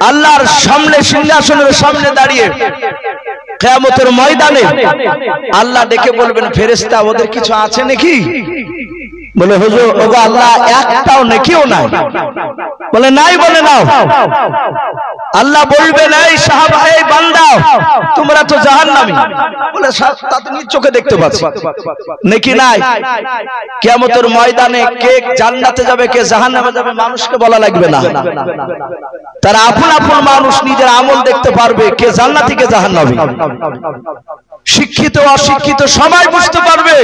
আল্লাহর সামনে, সিংহাসনের সামনে দাঁড়িয়ে কিয়ামতের ময়দানে। আল্লাহ ডেকে বলবেন, ফেরেশতা ওদের কিছু আছে নাকি? বলে হুজুর ওগো আল্লাহ একটাও নেকিও নাই। বলে নাই। বলে নাও। আল্লাহ বলবেন, এই সাহাবা, এই বান্দা তোমরা তো জাহান্নামী। বলে তা তো নিজ চোখে দেখতে পাচ্ছি, নেকি নাই। কিয়ামতের ময়দানে কে জান্নাতে যাবে কে জাহান্নামে যাবে মানুষকে বলা লাগবে না, তারা আপন আপন মানুষ নিজের আমল দেখতে পারবে, কে জান্নাতি কে জাহান্নামী। শিক্ষিত অশিক্ষিত সবাই বুঝতে পারবে।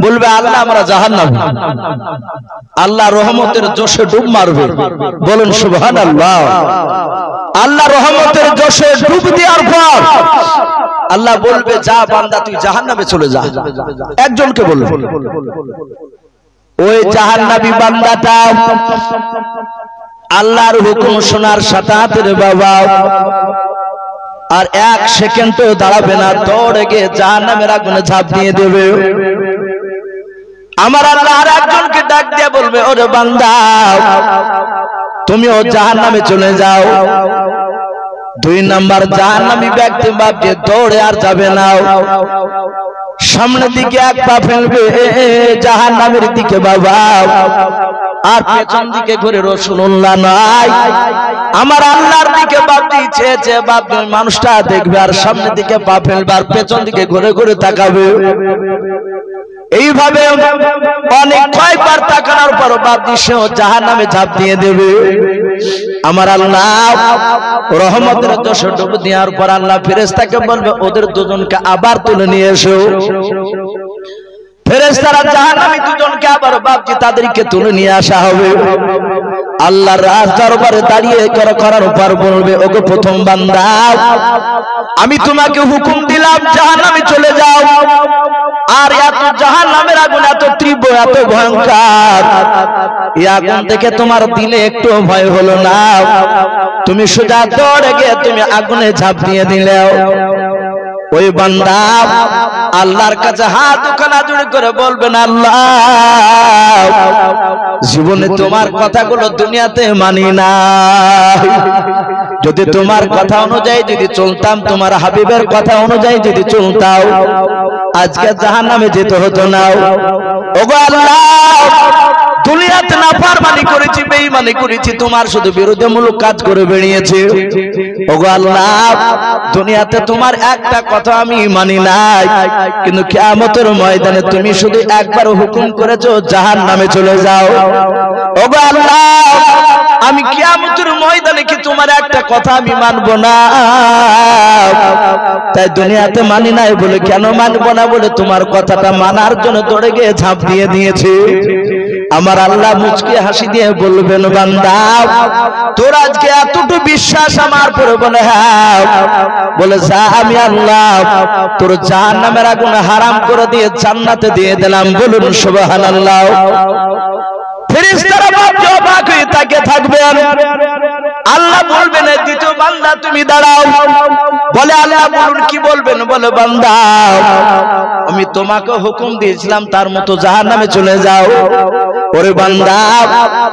বলবে আল্লাহ আমরা জাহান্নামী। আল্লাহ রহমতের জোশে ডুব মারবে, বলুন সুবহানাল্লাহ। আল্লাহ রহমতের জোশে ডুব দেওয়ার পর আল্লাহ বলবে, যা বান্দা তুই জাহান্নামে চলে যা। একজনকে বলবে। ওই জাহান্নামী বান্দাটা আল্লাহর হুকুম শোনার সাথে সাথে রে বাবা আর 1 সেকেন্ড তো দাঁড়াবে না, দৌড়ে গিয়ে জাহান্নামের আগুনে ঝাঁপ দিয়ে দেবে। আমার আল্লাহ আর একজনকে ডাক দিয়ে বলবে, ওরে বান্দা তুমিও জাহান্নামে চলে যাও। 2 নাম্বার জাহান্নামী ব্যক্তি ভাবছে দৌড়ে আর যাবে না, সামনের দিকে এক পা ফেলবে জাহান্নামের দিকে বাবা, আর পেছন দিকে ঘুরে রাসূলুল্লাহ নাই। আমার আল্লাহর দিকে বাপজি চেয়েছে, বাপজি মানুষটা দেখবে আর সামনের দিকে পা ফেলবে আর পেছন দিকে ঘুরে ঘুরে তাকাবে। এইভাবে অনেক কয়েকবার তাকানোর পর বাপজি সেও জাহান্নামে ঝাঁপ দিয়ে দেবে। আমার আল্লাহ রহমতের জোশে ডুব দেওয়ার পর আল্লাহ ফেরেশতাকে বলবে, ওদের দুজনকে আবার তুলে নিয়ে এসো। ফেরেশতারা জাহান্নামী দুজনকে আবার বাপজি তাদেরকে তুলে নিয়ে আসা হবে। আল্লাহর রাজ দরবারে দাঁড়িয়ে করার পর বলবে, ওগো প্রথম বান্দা, আমি তোমাকে হুকুম দিলাম জাহান্নামে চলে যাও। আর এত জাহান্নামের আগুন এত তীব্র, এত ভয়ঙ্কর, এই আগুন থেকে তোমার দিলে একটু ভয় হলো না? তুমি সোজা দৌড়ে গিয়ে তুমি আগুনে ঝাঁপ দিয়ে দিলে। ওই বান্দা আল্লাহর কাছে হাত দুখানা জোড় করে বলবেন, আল্লাহ জীবনে তোমার কথাগুলো দুনিয়াতে মানি না। যদি তোমার কথা অনুযায়ী যদি চলতাম, তোমার হাবিবের কথা অনুযায়ী যদি চলতাম, আজকে জাহান্নামে যেতে হতো না। ওগো আল্লাহ, দুনিয়াতে নাফরমানি করেছি, বেঈমানি করেছি, তোমার শুধু বিরোধমূলক কাজ করে বেরিয়েছি। ওগো আল্লাহ, দুনিয়াতে তোমার একটা কথা আমি মানি নাই, কিন্তু কিয়ামতের ময়দানে তুমি শুধু একবার হুকুম করেছো জাহান্নামে চলে যাও। ওগো আল্লাহ, আমি কিয়ামতের ময়দানে কি তোমার একটা কথা আমি মানবো না? তাই দুনিয়াতে মানি নাই বলে, কেন মানবো না বলে তোমার কথাটা মানার জন্য দৌড়ে গিয়ে ঝাঁপ দিয়ে দিয়েছি। আমার আল্লাহ মুচকি হাসি দিয়ে বলবেন, বান্দা তোর আজকে এতটুকু বিশ্বাস আমার পরে? বলে হ্যাঁ। বলে যা, আমি আল্লাহ তোর জাহান্নামের আগুন হারাম করে দিয়ে জান্নাতে দিয়ে দিলাম। বলুন সুবহানাল্লাহ। ফেরেশতারা অবাক হয়ে তাকিয়ে থাকবেন। আল্লাহ বলবেন, দ্বিতীয় বান্দা তুমি দাঁড়াও। বলে আল্লাহ বলুন কি বলবেন? বলে বান্দা, আমি তোমাকে হুকুম দিয়েছিলাম তার মতো জাহান্নামে চলে যাও। ওরে বান্দা,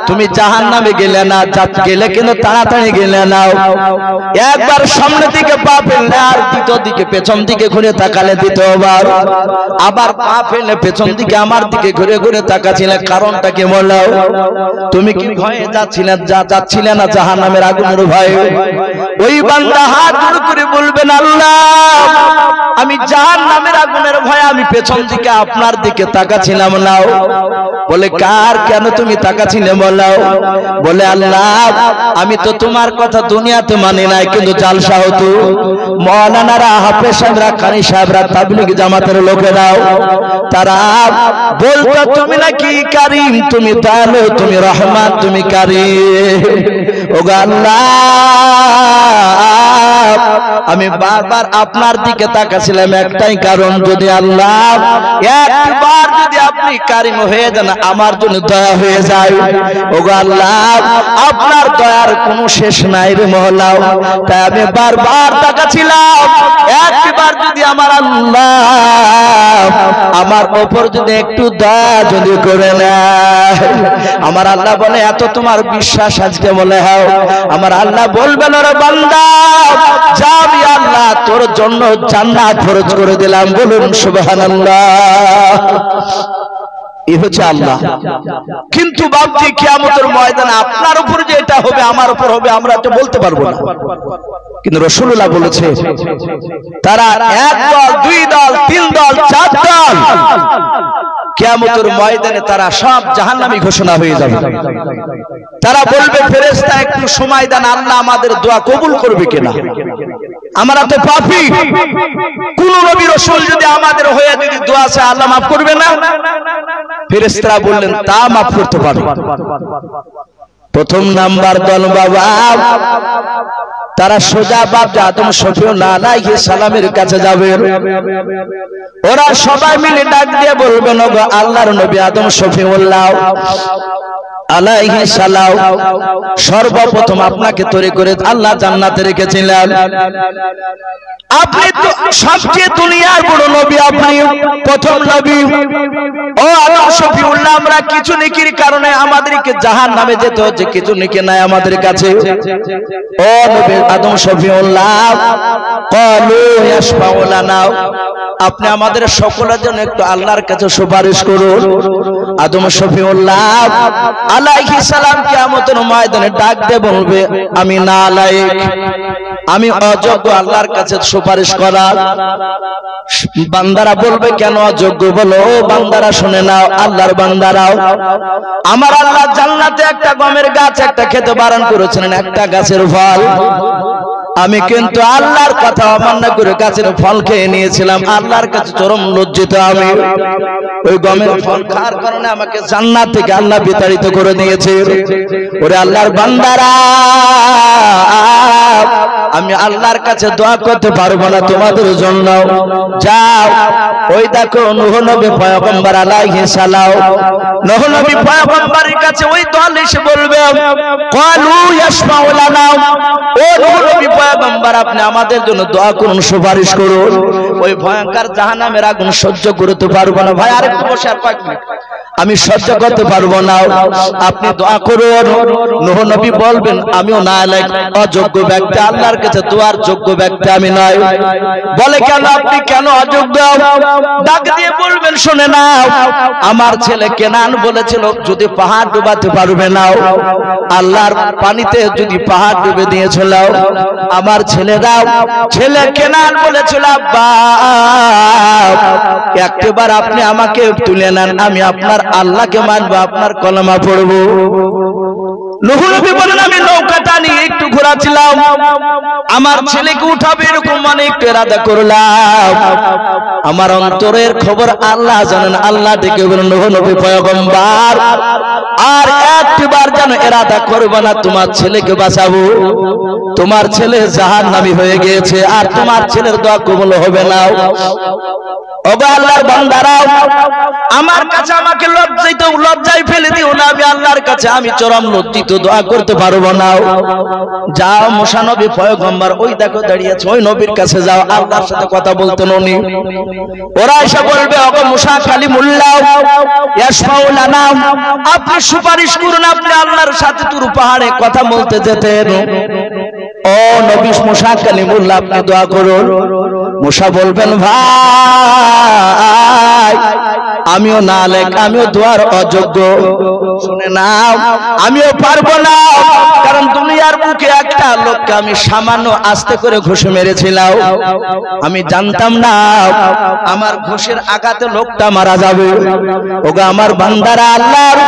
তুমি জাহান্নামে গেলে না, গেলে কিন্তু তাড়াতাড়ি গেলে না। একবার সামনে দিকে পা ফেললে আর দ্বিতীয় দিকে পেছন দিকে ঘুরে তাকালে দ্বিতীয়বার, আবার পা ফেললে পেছন দিকে আমার দিকে ঘুরে ঘুরে তাকাছিলে, কারণটা কি বলো? তুমি কি ভয়ে যাচ্ছিলে না জাহান্নামের আগুনের ভয়ে? ওই বান্দা হাত জোড় করে বলবেন, আল্লাহ আমি জাহান্নামের আগুনের ভয়ে আমি পেছন দিকে আপনার দিকে তাকাছিলাম না। বলে কার কেন তুমি তাকাছিলে বলো? বলে আল্লাহ আমি তো তোমার কথা দুনিয়াতে মানি নাই, কিন্তু জালসা হতো মাওলানারা, হাফেজ সাহেবরা, কারি সাহেবরা, তাবলীগ জামাতের লোকেরাও তারা বলতো তুমি নাকি কারীম, তুমি দয়ালু, তুমি রহমান, তুমি কারীম। ওগো আল্লাহ, আমি বারবার আপনার দিকে তাকাছিলাম একটাই কারণ, যদি আল্লাহ একবার যদি আপনি কারীম হয়ে যান আমার জন্য দয়া হয়ে যায়। ওগো আল্লাহ, আপনার দয়ার কোনো শেষ নাই রে মওলা। তাই আমি বারবার তাকাছিলাম একবার যদি আমার আল্লাহ আমার উপর যদি একটু দয়া যদি করে নেয়। আমার আল্লাহ বলে, এত তোমার বিশ্বাস আজকে? বলে হ্যাঁ। আমার আল্লাহ বলবেন, ওরে বান্দা যা, আমি আল্লাহ তোর জন্য জান্নাত ফরজ করে দিলাম। বলুন সুবহানাল্লাহ। এই হচ্ছে আল্লাহ। কিন্তু বাপজি কিয়ামতের ময়দানে আপনার উপর যে এটা হবে, আমার উপর হবে, আমরা তো বলতে পারবো না। কিন্তু রাসূলুল্লাহ বলেছে, তারা এক দল, দুই দল, তিন দল, চার দল, কিয়ামতের ময়দানে তারা সব জাহান্নামী ঘোষণা হয়ে যাবে। তারা বলবে, ফেরেশতা একটু সময় দেন, আল্লাহ আমাদের দোয়া কবুল করবে কিনা। আমরা তো পাপী, কোন নবী রাসূল যদি আমাদের হয়ে যদি দোয়া চায় আল্লাহ মাফ করবে না? ফেরেশতারা বললেন, তা মাফ করতে পারে। প্রথম নাম্বার দল বাবা, তারা সোজা বাপ আদম শফিউল্লাহ আলাইহিস সালামের কাছে যাবে। ওরা সবাই মিলে ডাক দিয়ে বলবেন, ওগো আল্লাহর নবী আদম শফিউল্লাহ আলাইহিস সালাম, সর্বপ্রথম আপনাকে তৈরি করে আল্লাহ জান্নাতে রেখেছিলেন। আপনি তো সবচেয়ে দুনিয়ার বড় নবী, আপনি প্রথম নবী। ও আদম শফিউল্লাহ, আমরা কিছু নেকির কারণে আমাদেরকে জাহান্নামে যেতে হচ্ছে, কিছু নেকি নাই আমাদের কাছে। ও নবী আদম শফিউল্লাহ, ক্বালু ইয়াশফাউ লানা, আপনি আমাদের সকলের জন্য একটু আল্লাহর কাছে সুপারিশ করুন। আদম শফিউল্লাহ আলাইহিস সালাম কিয়ামতের ময়দানে ডাক দিয়ে বলবে, আমি নালায়েক, আমি অযোগ্য আল্লাহর কাছে সুপারিশ করার। বান্দারা বলবে, কেন অযোগ্য? বলো, ও বান্দারা শুনে নাও, আল্লাহর বান্দারাও, আমার আল্লাহ জান্নাতে একটা গমের গাছ একটা খেতে বারণ করেছিলেন, একটা গাছের ফল। আমি কিন্তু আল্লাহর কথা অমান্য করে গাছের ফল খেয়ে নিয়েছিলাম, আল্লাহর কাছে চরম লজ্জিত আমি। ওই গমের ফল খাওয়ার কারণে আমাকে জান্নাত থেকে আল্লাহ বিতাড়িত করে দিয়েছে। ওরে আল্লাহর বান্দারা, আমি আল্লাহর কাছে দোয়া করতে পারবো না তোমাদের জন্য। যাও, ওই দেখো নূহ নবী পয়গম্বর আলাইহিস সালাম, নূহ নবী পয়গম্বরের কাছে ওই দল এসে বলবে, ক্বালু ইয়াশফাউ লানা, ও নূহ নবী পয়গম্বর আপনি আমাদের জন্য দোয়া করুন, সুপারিশ করুন। ওই ভয়ঙ্কর জাহান্নামের আগুন সহ্য করতে পারবো না। ভাই আরেকটু বসে, আর কয়েক মিনিট, আমি সহ্য করতে পারবো না, আপনি দোয়া করুন। নূহ নবী বলবেন, আমিও নালায়েক, অযোগ্য ব্যক্তি, আল্লাহর কাছে দোয়ার যোগ্য ব্যক্তি আমি নয়। বলে, কেন আপনি কেন অযোগ্য? ডাক দিয়ে বলবেন, শুনে নাও, আমার ছেলে কেনান বলেছিল যদি পাহাড় ডুবাতে পারবে না, আল্লাহর পানিতে যদি পাহাড় ডুবে দিয়েছিল, আমার ছেলে কেনান বলেছিল, আব্বা একবার আপনি আমাকে তুলে নেন, আমি আপনার আল্লাহকে মানবো, আপনার কলেমা পড়বো। নূহ নবী বলেন, আমি নৌকাটা নিয়ে একটু ঘোরাছিলাম, আমার ছেলেকে উঠাবে এরকম মানে একটু ইরাদা করলাম, আমার অন্তরের খবর আল্লাহ জানেন। আল্লাহ ডেকে বলেন, নূহ নবী পয়গম্বর আর একবার যেন ইরাদা করবে না, তোমার ছেলেকে বাঁচাবো, তোমার ছেলে জাহান্নামী হয়ে গিয়েছে, আর তোমার ছেলের দোয়া কবুল হবে না। ওগো আল্লাহর বান্দারা, আমার কাছে আমাকে লজ্জায় ফেলে দিও না, আমি আল্লাহর কাছে আমি চরম লজ্জিত, দোয়া করতে পারবো না। যাও, মুসা নবী পয়গম্বর ওই দেখো দাঁড়িয়ে আছে, ওই নবীর কাছে যাও, আল্লাহর সাথে কথা বলতেন উনি। ওরা এসে বলবে, ওগো মুসা কালিমুল্লাহ ইয়াশফাউ লানা, আপনি সুপারিশ করুন, আপনি আল্লাহর সাথে তুর পাহাড়ে কথা বলতে যেতেন। ও নবী মুসা কালিমুল্লাহ, আপনি দোয়া করুন। মুসা বলবেন, ভাই আমিও নালায়েক, আমিও দোয়ার অযোগ্য, শুনে নাও, আমিও পারবো না, কারণ দুনিয়ার বুকে একটা লোককে আমি সামান্য আস্তে করে ঘুষে মেরেছিলাম, আমি জানতাম না আমার ঘুষের আঘাতে লোকটা মারা যাবে। ওগো আমার বান্দারা, আল্লাহর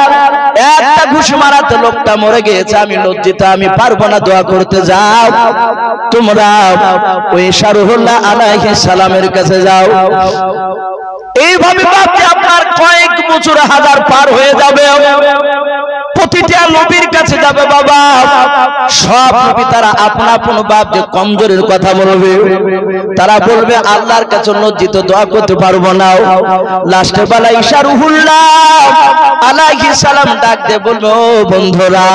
একটা ঘুষ মারাতে লোকটা মরে গিয়েছে, আমি লজ্জিত, আমি পারবো না দোয়া করতে। যাও তোমরা ওই শারুহুল্লাহ আলাইহিস সালামের কাছে যাও। এইভাবে বাপকে আপনার কয়েক বছর হাজার পার হয়ে যাবে, প্রতিটা নবীর কাছে যাবে বাবা, সব নবী তারা আপন আপন বাপ যে কমজোরের কথা বলবে, তারা বলবে আল্লাহর কাছে লজ্জিত, দোয়া করতে পারবো না। লাস্টে বেলা ঈসা রুহুল্লাহ আলাইহিস সালাম ডাক দিয়ে বলবে, ও বন্ধুরা,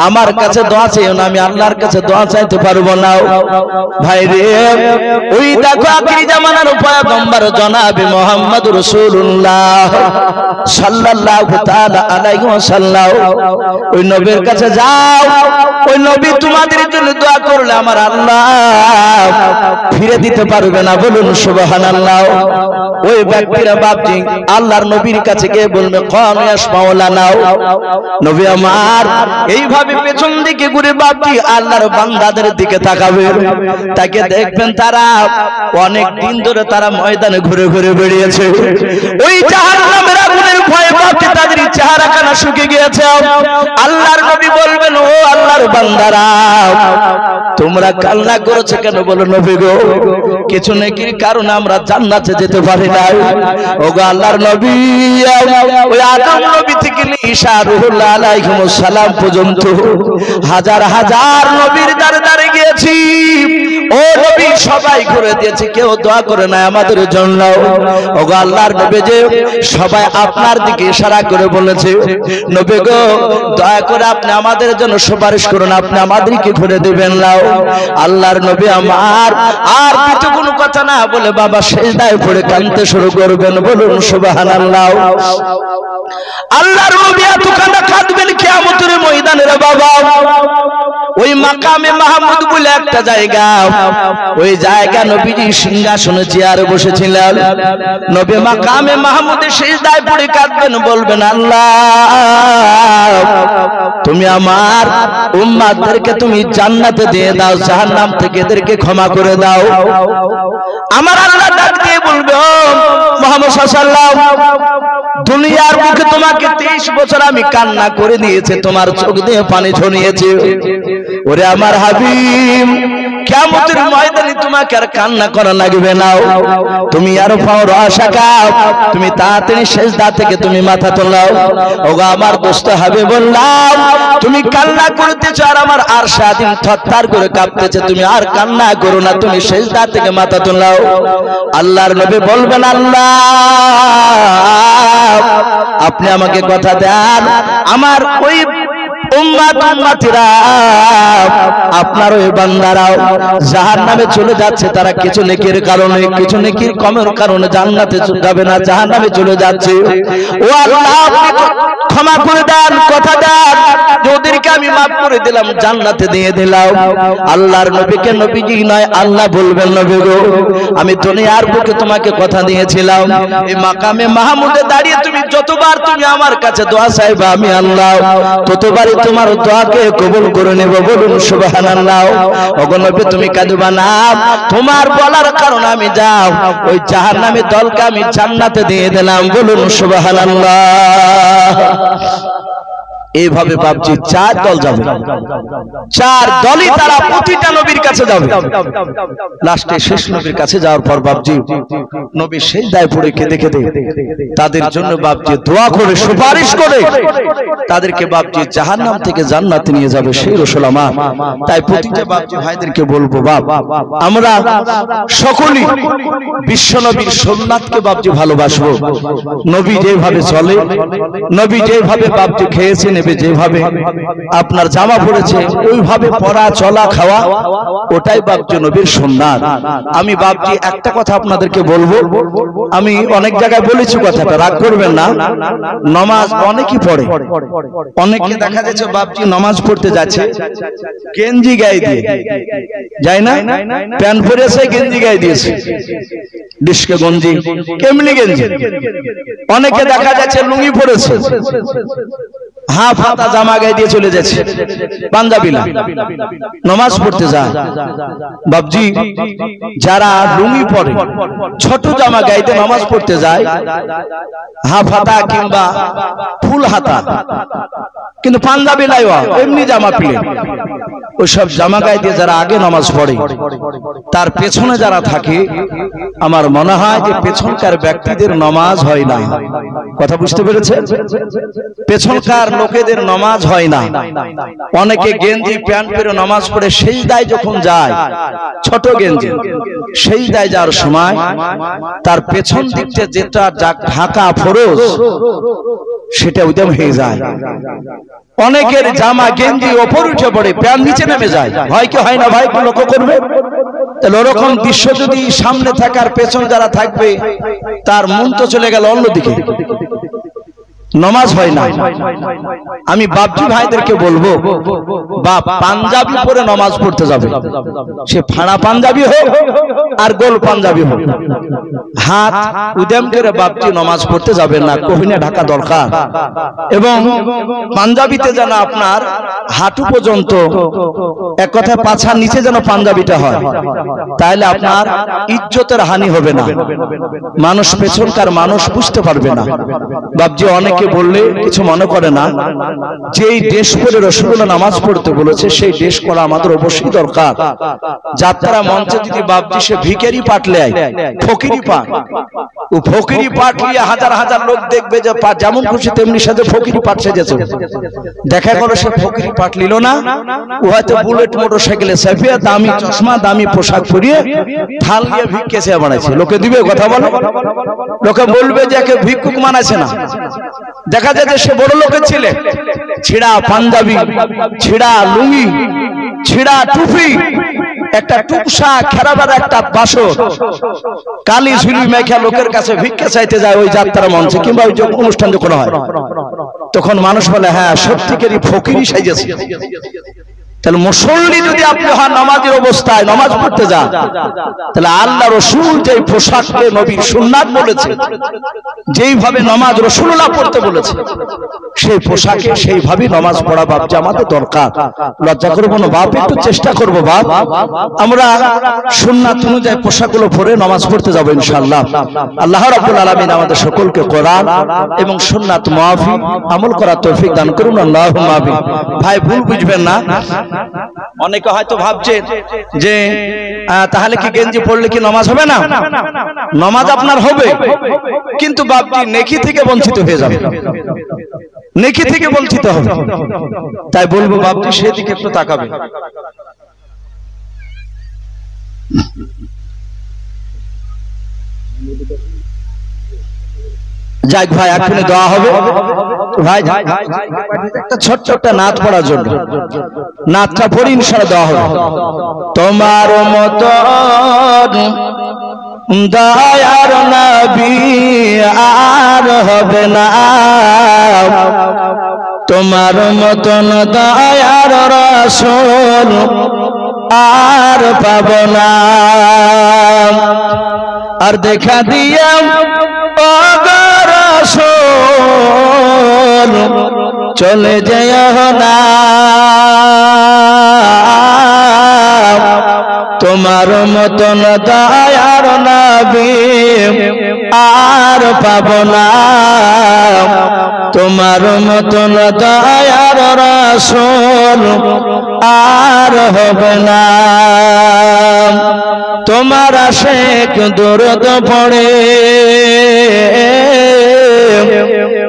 আমার কাছে দোয়া চাইও না, আমি আল্লাহর কাছে দোয়া চাইতে পারবো না। ভাই রে, ওই দেখো আখিরি জামানার পয়গম্বর জনাবে মুহাম্মদ রাসূলুল্লাহ সাল্লাল্লাহু তাআলা আলাইহি ওয়াসাল্লাম, ওই নবীর কাছে যাও, ওই নবী তোমাদের জন্য দোয়া করলে আমার আল্লাহ ফিরে দিতে পারবে না, বলুন সুবহানাল্লাহ। ওই ব্যক্তিরা বাপজি আল্লাহর নবীর কাছে গিয়ে বলবে, ক্বাম ইয়াশফাউ লানা, নবী আমার এইভাবে পেছন দিকে ঘুরে বাপজি আল্লাহর বান্দাদের দিকে তাকাবে, তাকে দেখবেন তারা অনেক দিন ধরে তারা ময়দানে ঘুরে ঘুরে বেরিয়েছে, ওই জাহান্নামের আগুনের ভয়ে বাপজি তাদের চেহারাখানা শুকিয়ে গিয়েছে। আল্লাহর নবী বলবেন, ও আল্লাহর বান্দারা, তোমরা কান্না করেছো কেন? বলো নবী গো, কিছু নেকির কারণে আমরা জান্নাতে যেতে পারি না। ওগো আল্লাহর নবী, ওই আদম নবী থেকে ঈসা রুহুল্লাহ আলাইহিস সালাম পর্যন্ত হাজার হাজার নবীর দ্বারে দ্বারে গিয়েছি, ও নবী সবাই করে দিয়েছে, কেউ দোয়া করে না আমাদের জন্য। ওগো আল্লাহর নবী যে সবাই আপনার দিকে ইশারা করে বলেছে, নবী গো দয়া করে আপনি আমাদের জন্য সুপারিশ করুন, আপনি আমাদেরকে ঘুরে দেবেন না। আল্লাহর নবী আমার আর কিছু কোনো কথা না বলে বাবা সিজদায় পড়ে কাঁদতে শুরু করবেন, বলুন সুবহানাল্লাহ। আল্লাহর নবী এত কাঁদবেন কিয়ামতের ময়দানে রে বাবা। ওই মাকামে মাহমুদ বলে একটা জায়গা, ওই জায়গা নবীজি সিংহাসনে চেয়ারে বসেছিলেন, নবী মাকামে মাহমুদে সিজদায় পড়ে কাঁদবেন, বলবেন আল্লাহ তুমি আমার উম্মতদেরকে তুমি জান্নাতে দিয়ে দাও, জাহান্নাম থেকে এদেরকে ক্ষমা করে দাও। আমার আল্লাহ ডাক দিয়ে বলবে, ও মুহাম্মদ সাল্লাল্লাহু আলাইহি ওয়াসাল্লাম, দুনিয়ার মুখে তোমাকে 23 বছর আমি কান্না করে দিয়েছি, তোমার চোখ দিয়ে পানি ঝরিয়েছি। ওরে আমার হাবিব, কিয়ামতের ময়দানে তোমাকে আর কান্না করা লাগবে না। তুমি আর ফাওর আশাকা, তুমি তাড়াতাড়ি সিজদা থেকে তুমি মাথা তোলাও। ওগো আমার দোস্ত হাবিব, বললাম তুমি কান্না করতেছ আর আমার আরশ আযীম থরথর করে কাঁপতেছে, তুমি আর কান্না করো না, তুমি সিজদা থেকে মাথা তোলাও। আল্লাহর নবী বলবেন, আল্লাহ আপনি আমাকে কথা দেন, আমার ওই উম্মতিরা, আপনার ওই বান্দারাও জাহান্নামে চলে যাচ্ছে, তারা কিছু নেকির কারণে, কিছু নেকির কমের কারণে জান্নাতে যাবে না, জাহান্নামে চলে যাচ্ছে। ও আল্লাহ আপনি ক্ষমা করে দেন, কথা দেন, ওদেরকে আমি মাফ করে দিলাম, জান্নাতে দিয়ে দিলাম। আল্লাহর নবীকে নবীজি নয়, আল্লাহ বলবেন, নবী গো আমি দুনিয়ার বুকে তোমাকে কথা দিয়েছিলাম, এই মাকামে মাহমুদে দাঁড়িয়ে তুমি যতবার তুমি আমার কাছে দোয়া চাইবা, আমি আল্লাহ ততবারই তোমার দোয়াকে কবুল করে নেব। বলুন সুবহানাল্লাহ। ওগো নবী তুমি কাঁদবা না, তোমার বলার কারণে আমি যাও ওই জাহান্নামী দলকে আমি জান্নাতে দিয়ে দিলাম। বলুন সুবহানাল্লাহ। এইভাবে বাপজি 4 দল যাবে, 4 দলই তারা প্রতিটা নবীর কাছে যাবে। লাস্টে শেষ নবীর কাছে যাওয়ার পর বাপজি নবী সিজদায় পড়ে কেঁদে কেঁদে তাদের জন্য বাপজি দোয়া করে সুপারিশ করে তাদেরকে বাপজি জাহান্নাম থেকে জান্নাতে নিয়ে যাবে সেই রাসূল আমার। তাই প্রতিটা বাপজি ভাইদেরকে বলবো, বাপ আমরা সকলেই বিশ্ব নবীর সুন্নাতকে বাপজি ভালোবাসবো। নবী যেভাবে চলে, নবী যেভাবে বাপজি খেয়েছেন, যেভাবে আপনার জামা পড়েছে ওইভাবে পরা চলা খাওয়া, ওটাই বাপজি নবীর সুন্নাত। আমি বাপজি একটা কথা আপনাদেরকে বলবো, আমি অনেক জায়গায় বলেছি, কথাটা রাগ করবেন না। নামাজ অনেকেই পড়ে, অনেকে দেখা যাচ্ছে বাপজি নামাজ পড়তে যাচ্ছে গেঞ্জি গায়ে দিয়ে যায় না, প্যান্ট পরেছে গেঞ্জি গায়ে দিয়েছে, ডিস্কে গঞ্জি, কেমনি গেঞ্জি। অনেকে দেখা যাচ্ছে লুঙ্গি পরেছে, হাফ হাতা জামা গায়ে দিয়ে চলে যাচ্ছে, পাঞ্জাবিলা নামাজ পড়তে যায়। বাপজি যারা লুঙ্গি পরে, ছোট জামা গায়ে দিয়ে নামাজ পড়তে যায়, হাফ হাতা কিংবা ফুল হাতা, কিন্তু পাঞ্জাবি নাই, এমনি জামা পিলে, ওইসব জামা গায়ে দিয়ে যারা আগে নামাজ পড়ে, তার পেছনে যারা থাকে, আমার মনে হয় যে পেছনকার ব্যক্তিদের নামাজ হয় না। কথা বুঝতে পেরেছেন? পেছনকার লোকেদের নামাজ হয় না। অনেকে গেঞ্জি প্যান্ট পরে নামাজ পড়ে সিজদায় যখন যায়, ছোট গেঞ্জি, সিজদায় যাওয়ার সময় তার পেছন দিকটা যেটা ঢাকা ফরজ সেটা উদ্যম হয়ে যায়। অনেকের জামা গেঞ্জি ওপর উঠে পড়ে, প্যান্ট নিচে নেমে যায়, হয় কি হয় না ভাই? লক্ষ্য করবে। তাহলে ওরকম দৃশ্য যদি সামনে থাকার পেছন যারা থাকবে, তার মন তো চলে গেল অন্যদিকে, নামাজ হয় না। আমি বাপজি ভাইদেরকে বলবো, বাপ পাঞ্জাবি পরে নামাজ পড়তে যাবে, সে ফাড়া পাঞ্জাবি হোক আর গোল পাঞ্জাবি হোক, হাত উদ্যম করে বাপজি নামাজ পড়তে যাবেন না, কোহিনা ঢাকা দরকার। এবং পাঞ্জাবিতে যেন আপনার হাঁটু পর্যন্ত, এক কথায় পাছার নিচে যেন পাঞ্জাবিটা হয়, তাহলে আপনার ইজ্জতের হানি হবে না, মানুষ পেছনকার মানুষ বুঝতে পারবে না। বাপজি অনেকে বললে কিছু মনে করে না, যেই ড্রেস পরে রাসূলুল্লাহ নামাজ পড়তে বলেছে সেই ড্রেস করা আমাদের অবশ্যই দরকার। যাত্রা মঞ্চে যদি বাপজি সে ভিখারি পাটলে ফকিরি পাট, ও ফকিরি পাট নিয়ে হাজার হাজার লোক দেখবে, যে যেমন খুশি তেমনি সাথে ফকিরি পাট সেজেছে, দেখা গেল সে ফকিরি পাট নিল না, ও হয়তো বুলেট মোটরসাইকেলে চেপে দামি চশমা দামি পোশাক পরিয়ে থাল দিয়ে ভিক্ষে চেয়ে বানাইছে। লোকে দিবে? কথা বলো। লোকে বলবে যে একে ভিক্ষুক মানাইছে না। দেখা যায় যে সে বড় লোকের ছেলে, ছিড়া পাঞ্জাবি, ছিড়া লুঙ্গি, ছিড়া টুপি, একটা টুকসা খেরাবার একটা বাসর, কালি ঝুলি মেখা লোকের কাছে ভিক্ষা চাইতে যায় ওই যাত্রা মঞ্চে কিংবা ওই অনুষ্ঠান যখন হয়, তখন মানুষ বলে হ্যাঁ সত্যিকারই ফকিরি সাইজেছে। তাহলে মুসল্লি যদি আপনি হন নামাজের অবস্থায় নামাজ পড়তে যান, তাহলে আল্লাহ রাসূল যে পোশাককে নবীর সুন্নাত বলেছে, যেইভাবে নামাজ রাসূলুল্লাহ পড়তে বলেছে, সেই পোশাকে সেইভাবে নামাজ পড়া বাপ যে আমাদের দরকার। লজ্জা করবো না বাপ, একটু চেষ্টা করবো বাপ, আমরা সুন্নাত অনুযায়ী পোশাকগুলো পরে নামাজ পড়তে যাবো ইনশাআল্লাহ। আল্লাহ রাব্বুল আলামিন আমাদের সকলকে কোরআন এবং সুন্নাত মুআফিক আমল করার তৌফিক দান করুন, আল্লাহুম্মা আমিন। ভাই ভুল বুঝবেন না, অনেকে হয়তো ভাবছেন যে তাহলে কি গেঞ্জি পড়লে কি নামাজ হবে না? নামাজ আপনার হবে, কিন্তু বাপজি নেকি থেকে বঞ্চিত হয়ে যাবে, নেকি থেকে বঞ্চিত হবে। তাই বলবো বাপজি সেদিকে একটু তাকাবে। যাক ভাই, এখনই দেওয়া হবে ভাই, একটা ছোট্ট একটা নাত পড়ার জন্য, নাতটা পড়ি ইনশাআল্লাহ দেওয়া হবে। তোমার মতো দয়ার নবী আর হবে না, তোমার মতন দয়ার রাসূল আর পাব না, আর দেখা দিয়া চলে যেও না, তোমার মতন দয়ার নবী আর পাব না, তোমার মতন দয়ার রাসূল আর হবে না। তোমার আশিক দরুদ পড়ে,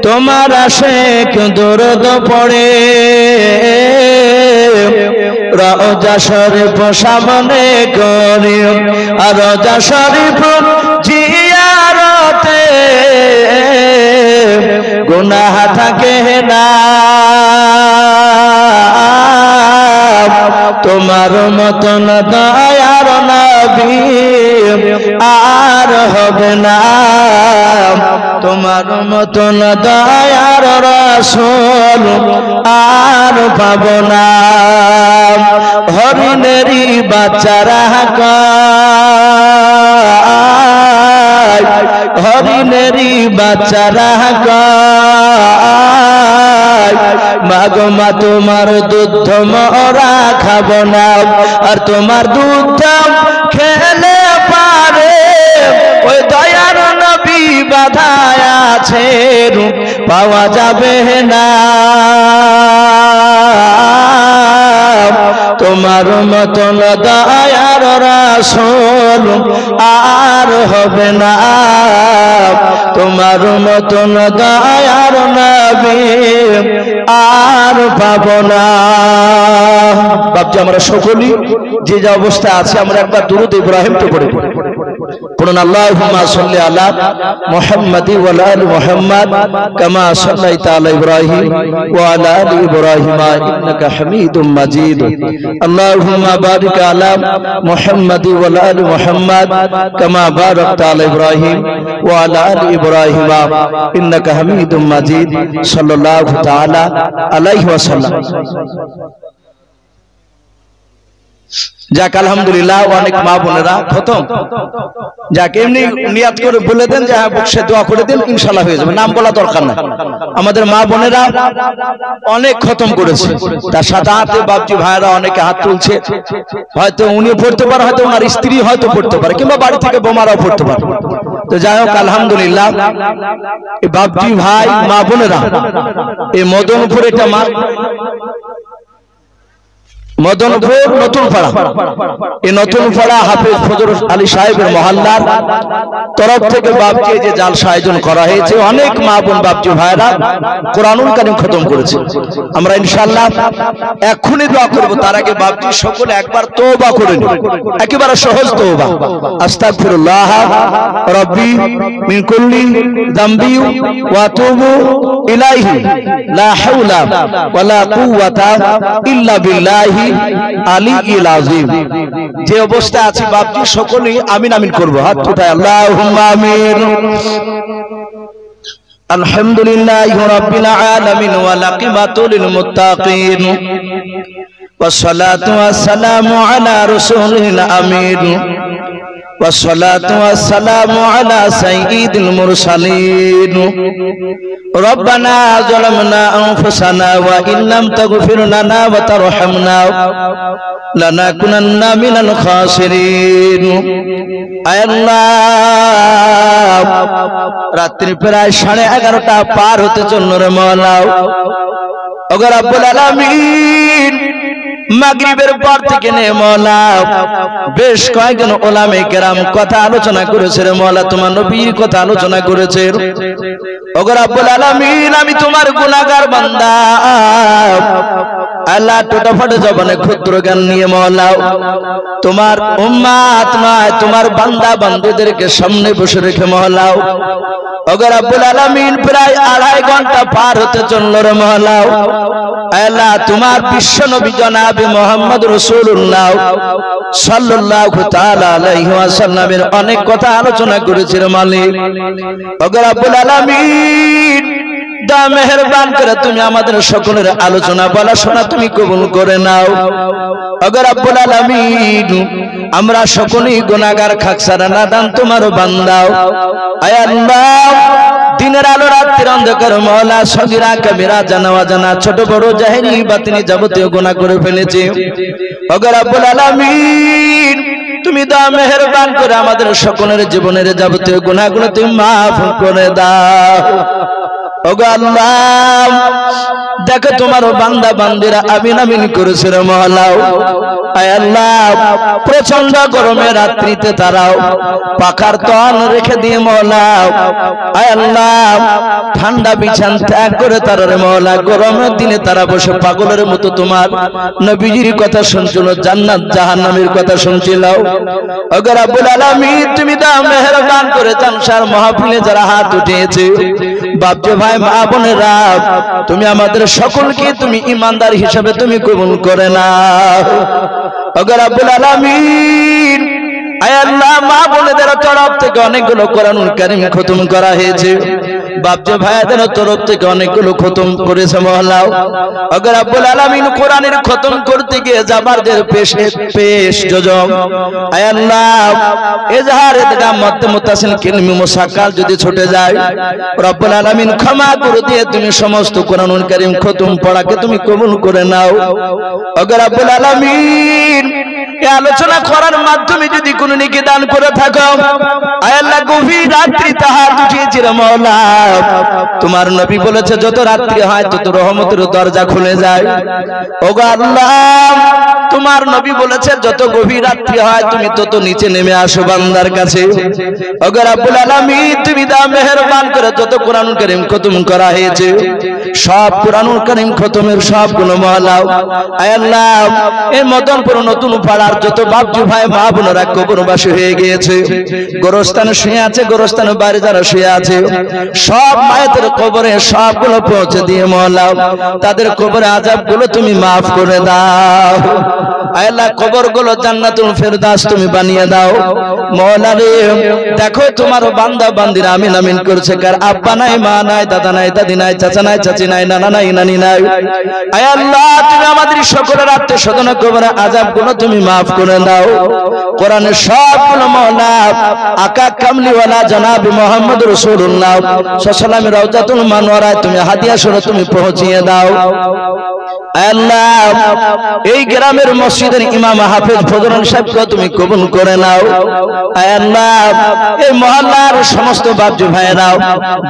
তোমার আশিক দরুদ পড়ে, রওজা শরীফ সামনে করি, আর রওজা শরীফ জিয়ারতে গুনাহ থাকে না, তোমার মতন দয়ার নবী আর হবে না, তোমার মতন দয়ার রাসূল আর পাব না। হরিণেরই বাচ্চারা কয়, হরিণেরই বাচ্চারা কয়, মাগো মা তোমার দুধ মরা খাব না, আর তোমার দুধ খেলে পারে ওই দয়ার নবী বাধায় আছে, পাওয়া যাবে না, তোমার মতন দয়ার রাসূল আর হবে না, তোমার মতন দয়ার নবী আর পাব না। বাপজি আমরা সকলেই যে যা অবস্থা আছে আমরা একবার দুরূদ ইব্রাহিম তো পড়ে পড়ুন। আল্লাহুম্মা সাল্লি আলা মুহাম্মাদি ওয়া আলি মুহাম্মাদ কামা সাল্লাইতা আলা ইব্রাহিম ওয়া আলা আলি ইব্রাহিম ইন্নাকা হামিদুম মাজিদ। আল্লাহুম্মা বারিক আলা মুহাম্মাদি ওয়া আলি মুহাম্মাদ কামা বারাকতা আলা ইব্রাহিম ওয়া আলা আলি ইব্রাহিম ইন্নাকা হামিদুম মাজিদ। সাল্লাল্লাহু তাআলা আলাইহি ওয়াসাল্লাম। যাক আলহামদুলিল্লাহ, অনেক মা বোনেরা খতম, যাক এমনি নিয়াত করে বলে দেন যে হ্যাঁ বসে দোয়া করে দেন, ইনশাআল্লাহ হয়ে যাবে, নাম বলা দরকার না। আমাদের মা বোনেরা অনেক খতম করেছে, তার সাথে হাতে বাপজি ভাইরা অনেকে হাত তুলছে, হয়তো উনি পড়তে পারে, হয়তো ওনার স্ত্রী হয়তো পড়তে পারে, কিংবা বাড়ি থেকে বোমারাও পড়তে পারে। তো যাই হোক আলহামদুলিল্লাহ, এই বাপজি ভাই মা বোনেরা এই মদনপুর, এটা মদনপুর নতুন পাড়া, এই নতুন পাড়া হাফেজ ফজল আলী সাহেবের মহল্লার তরফ থেকে বাপজি যে জালসা আয়োজন করা হয়েছে, অনেক মা বোন বাপজি ভাইরা কোরআনুল কারীম খতম করেছে। আমরা ইনশাআল্লাহ এক্ষুনি দোয়া করব, তার আগে বাপজি সকলে একবার তওবা করে নিন, একেবারে সহজ তওবা। আস্তাগফিরুল্লাহ রাব্বি মিন কুল্লি যামবি ওয়া আতুবু ইলাইহি লা হাওলা ওয়ালা কুওয়াতা ইল্লা বিল্লাহি আলিয়্যিল আযীম। যে অবস্থা আছে বাপজি সকলেই আমিন আমিন করব, হাত উঠায় আল্লাহুম্মা আমিন। আলহামদুলিল্লাহি রাব্বিল আলামিন ওয়াল আকিবাতু লিল মুত্তাকিন ওয়াসসালাতু ওয়াসসালামু আলা রাসূলিল আমিন والصلاة والسلام على سيد المرسلين ربنا ظلمنا أنفسنا وإن لم تغفر لنا وترحمنا لنكونن من الخاسرين আয় আল্লাহ রাত্রি প্রায় 11:30 পার হতে চলল রে মাওলা ওগো রব্বুল আলামিন মাগরিবের পর থেকে নে মাওলা বেশ কয়েকজন উলামায়ে কেরাম কথা আলোচনা করেছে রে মাওলা তোমার নবীর কথা আলোচনা করেছে ওগো রব্বুল আলামিন আমি তোমার গুনাহগার বান্দা আল্লাহ টোটাফাটে জবানে ক্ষুদ্র জ্ঞান নিয়ে মাওলা তোমার উম্মত নয় তোমার বান্দা বান্দীদেরকে সামনে বসে রেখে মাওলা ওগো রব্বুল আলামিন প্রায় 2.5 ঘন্টা পার হতে চলল রে মাওলা আল্লাহ তোমার বিশ্ব নবী জনাবে মুহাম্মদ রাসূলুল্লাহ সাল্লাল্লাহু তাআলা আলাইহি ওয়াসাল্লামের অনেক কথা আলোচনা করেছে রে মালিক ওগো রব্বুল আলামিন দা মেহেরবান করে তুমি আমাদের সকলের আলোচনা বলা শোনা তুমি কবুল করে নাও ওগো রব্বুল আলামিন আমরা সকলেই গুনাহগার খাকসারা নাদান তোমার বান্দা আয় আল্লাহ দিনের আলো রাতের অন্ধকার মাওলা সগীরা কবিরা জানা অজানা ছোট বড় জাহেরি বাতিনি যাবতীয় গুনাহ করে ফেলেছি ওগো রব্বুল আলামিন তুমি দা মেহেরবান করে আমাদের সকলের জীবনের যাবতীয় গুনাহগুলো তুমি maaf করে দাও ওগো আল্লাহ দেখো তোমার বান্দা বান্দীরা আমিন আমিন করেছে রে মাওলা আয় আল্লাহ প্রচন্ড গরমে রাত্রিতে তারাও পাখার তন রেখে দিয়ে মাওলা আয় আল্লাহ ঠান্ডা বিছান ত্যাগ করে তারা রে মাওলা গরমের দিনে তারা বসে পাগলের মতো তোমার নবীজির কথা শুনছিল জান্নাত জাহান্নামের কথা শুনছিল ওগো রব্বুল আলামিন তুমি দাও মেহেরবান করে জানসার মাহফিলে যারা হাত উঠিয়েছে বাপজি ভাই মা বোনেরা তুমি আমাদের সকলকে তুমি ইমানদার হিসেবে তুমি কবুল করে নাও ওগো রব্বুল আলামিন আয় আল্লাহ মা বোনেদের তরফ থেকে অনেকগুলো কোরআনুল কারীম খতম করা হয়েছে বাপজি ভাইদের তরফ থেকে অনেকগুলো খতম করেছে মাওলা ওগো রব্বুল আলামিন কোরআনের খতম করতে গিয়ে জাবারদের পেশ জজম আয় আল্লাহ ইজহারে দাম মধ্যে মুতাসিল কিলমি মুসাক্কাল যদি ছুটে যায় রব্বুল আলামিন ক্ষমা করে দিয়ে তুমি সমস্ত কোরআনুল কারীম খতম পড়াকে তুমি কবুল করে নাও ওগো রব্বুল আলামিন এই আলোচনা করার মাধ্যমে যদি কোনো নেকি দান করে থাকো আয় আল্লাহ গভীর রাত্রি তাহাজ্জুদ উঠিয়েছি রে মাওলা তোমার নবী বলেছে যত রাত্রি হয় তত রহমতের দরজা খুলে যায় ওগো আল্লাহ তোমার নবী বলেছে যত গভীর রাত্রি হয় তুমি তত নিচে নেমে আসো বান্দার কাছে ওগো রব্বুল আলামিন তুমি দাও মেহেরবান করে যত কোরআনুল কারীম খতম করা হয়েছে সব কোরআনুল কারীম খতমের সবগুলো মাওলা আয় আল্লাহ এই মদনপুর নতুন পাড়ার যত বাপজি ভাই মা বোনেরা কবরবাসী হয়ে গিয়েছে গোরস্থানে শুয়ে আছে গোরস্থানের বাইরে যারা শুয়ে আছে সব মায়েদের কবরে সবগুলো পৌঁছে দিয়ে মাওলা তাদের কবরে আযাবগুলো তুমি maaf করে দাও আয় আল্লাহ কবরগুলো জান্নাতুল ফেরদাউস তুমি বানিয়ে দাও মাওলা রে দেখো তোমার বান্দা বান্দীরা আমিন আমিন করছে কার আব্বা নাই মা নাই দাদা নাই দাদি নাই চাচা নাই চাচি নাই নানা নাই নানি নাই আয় আল্লাহ তুমি আমাদের সকলের আত্মীয়স্বজন কবরে আযাবগুলো তুমি maaf করে দাও কোরআনের সবগুলো মাওলা আকা কামলিওয়ালা জনাব মুহাম্মদ রাসূলুল্লাহ সাল্লাল্লাহু আলাইহি ওয়াসাল্লামের রওজাতুল মানওয়ারায় তুমি হাদিয়া স্বরূপ তুমি পৌঁছিয়ে দাও আল্লাহ এই গ্রামের মসজিদের ইমাম হাফেজ ফজলুল সাহেবকে তুমি কবুল করে নাও আল্লাহ এই মহল্লার সমস্ত বাপজি ভাইরা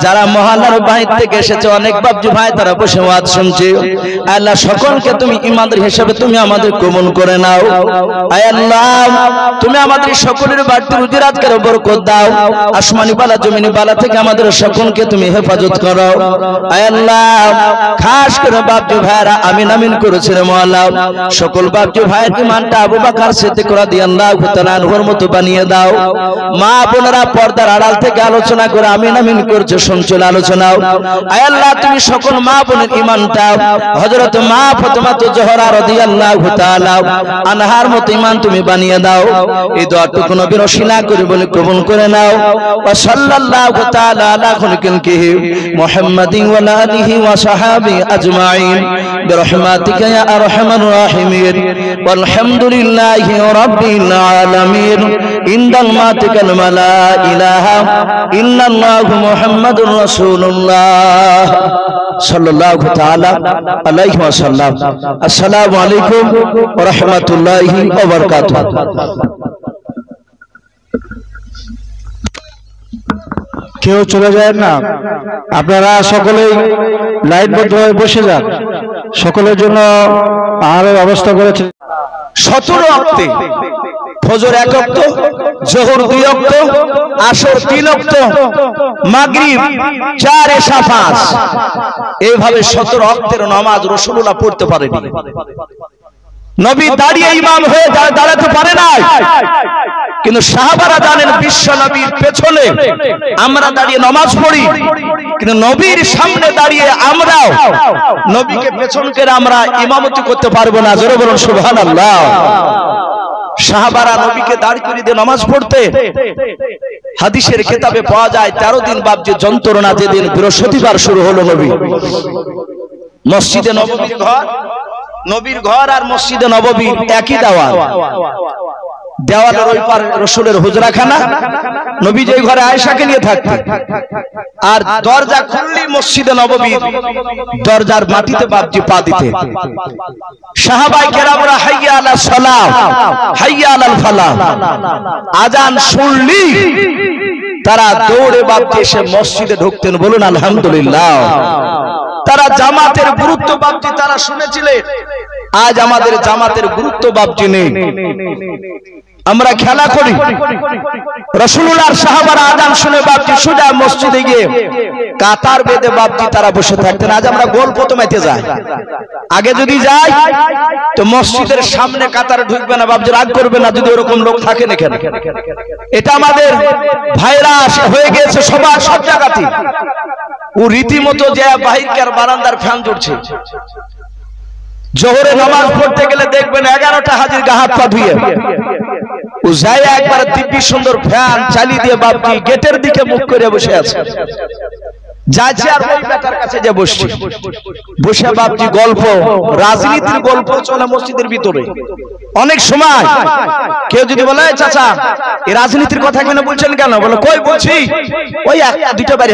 যারা মহল্লার বাইরে থেকে এসেছে অনেক বাপজি ভাই তারা বসে ওয়াজ শুনছে আল্লাহ সকলকে তুমি ইমানদার হিসেবে তুমি আমাদের কবুল করে নাও আল্লাহ তুমি আমাদের সকলের বাড়তি রুজি রোজগারে বরকত দাও আসমানি বালা জমিনি বালা থেকে আমাদের সকলকে তুমি হেফাজত করো আল্লাহ খাস করে বাপজি ভাইরা আমিন আমিন করেছে রে মাওলা সকল বাপজি ভাই ভাইয়ের ইমানটা আবু বকর সিদ্দিক রাদিয়াল্লাহু তাআলা আনহুর মতো বানিয়ে দাও। মা বোনেরা পর্দার আড়াল থেকে আলোচনা করে আমিন আমিন করছে, শুনছিল আলোচনাও। আয় আল্লাহ, তুমি সকল মা বোনের ইমানটা হযরত মা ফাতেমা জোহরা রাদিয়াল্লাহু তাআলা আনহার মতো ইমান তুমি বানিয়ে দাও। এই দোয়াটুকু নবীর ওসিলা করে বলে কবুল করে নাও। ওয়া সাল্লাল্লাহু তাআলা আলা খুলকিহি মুহাম্মাদিন ওয়া আলিহি ওয়া সাহাবিহি আজমাইন বিরহমাতিকা ইয়া আরহামার রাহিমিন ওয়ালহামদুলিল্লাহি রাব্বিল আলামিন ইনদাল মাতিকাল মালা ইলাহা ইল্লাল্লাহু মুহাম্মাদুর রাসূলুল্লাহ সাল্লাল্লাহু তাআলা আলাইহি ওয়াসাল্লাম। আসসালামু আলাইকুম ওয়া রাহমাতুল্লাহি ওয়া বারাকাতুহু। কেউ চলে যায় না, আপনারা সকলেই লাইনবদ্ধ হয়ে বসে যান। সকলের জন্য আহারের ব্যবস্থা করেছে। 17 ওয়াক্তে ফজর 1 ওয়াক্ত, যোহর 2 ওয়াক্ত, আসর 3 ওয়াক্ত, মাগরিব 4, এশা 5, এইভাবে 17 ওয়াক্তের নামাজ রাসূলুল্লাহ পড়তে পারেনি। নবী দাঁড়িয়ে ইমাম হয়ে দাঁড়াতে পারে নাই, কিন্তু সাহাবারা জানেন বিশ্ব নবীর পেছনে আমরা দাঁড়িয়ে নামাজ পড়ি, কিন্তু নবীর সামনে দাঁড়িয়ে আমরাও নবীকে পেছন করে আমরা ইমামতি করতে পারবো না। জোরে বলুন সুবহানাল্লাহ। সাহাবারা নবীকে দাঁড় করিয়ে দিয়ে নামাজ পড়তে, হাদিসের কিতাবে পাওয়া যায় 13 দিন বাপজি যন্ত্রণা। যেদিন বৃহস্পতিবার শুরু হলো, নবী মসজিদে নববীর ঘর, নবীর ঘর আর মসজিদে নববীর একই দেওয়াল, দেওয়ালের ওই পার রাসূলের হুজরাখানা, নবী যেই ঘরে আয়েশাকে নিয়ে থাকতেন, আর দরজা খুললি মসজিদে নববীর দরজার মাটিতে বাপজি পা দিতে। সাহাবায়ে কেরামরা হাইয়া আলাস সালাহ হাইয়া আলাল ফালাহ আজান শুনলি তারা দৌড়ে বাপজি এসে মসজিদে ঢুকতেন। বলুন আলহামদুলিল্লাহ। তারা জামাতের গুরুত্ব বাপজি তারা শুনেছিলেন। আজ আমাদের জামাতের গুরুত্ব বাপজি নেই, আমরা খেলা করি। রাসূলুল্লাহর সাহাবারা আযান শুনে বাপজি সোজা মসজিদে গিয়ে কাতার বেঁধে বাপজি তারা বসে থাকতেন। আজ আমরা গোল প্রথমেতে যাই, আগে যদি যাই তো মসজিদের সামনে কাতারে ঢুকবে না, বাপজি রাগ করবে না যদি এরকম লোক থাকে না। কেন? এটা আমাদের ভাইরাস হয়ে গেছে সবার, সব জায়গাতে। ও রীতিমতো যে বাহিরকার বারান্দার ফ্যান জুড়ছে। জোহরে নামাজ পড়তে গেলে দেখবেন 11টা হাজির গা হাত পা ধুয়ে ও যায় একবার দিব্যি সুন্দর ফ্যান চালিয়ে দিয়ে বাপজি গেটের দিকে মুখ করে বসে আছে। যাচ্ছে আর ওই বেটার কাছে যে বসছে, বসে বাপজি গল্প, রাজনীতির গল্প চলে মসজিদের ভিতরে। অনেক সময় কেউ যদি বলে চাচা এই রাজনীতির কথা কেন বলছেন, কেন বলে কই বলছি ওই 1-2টা বাড়ি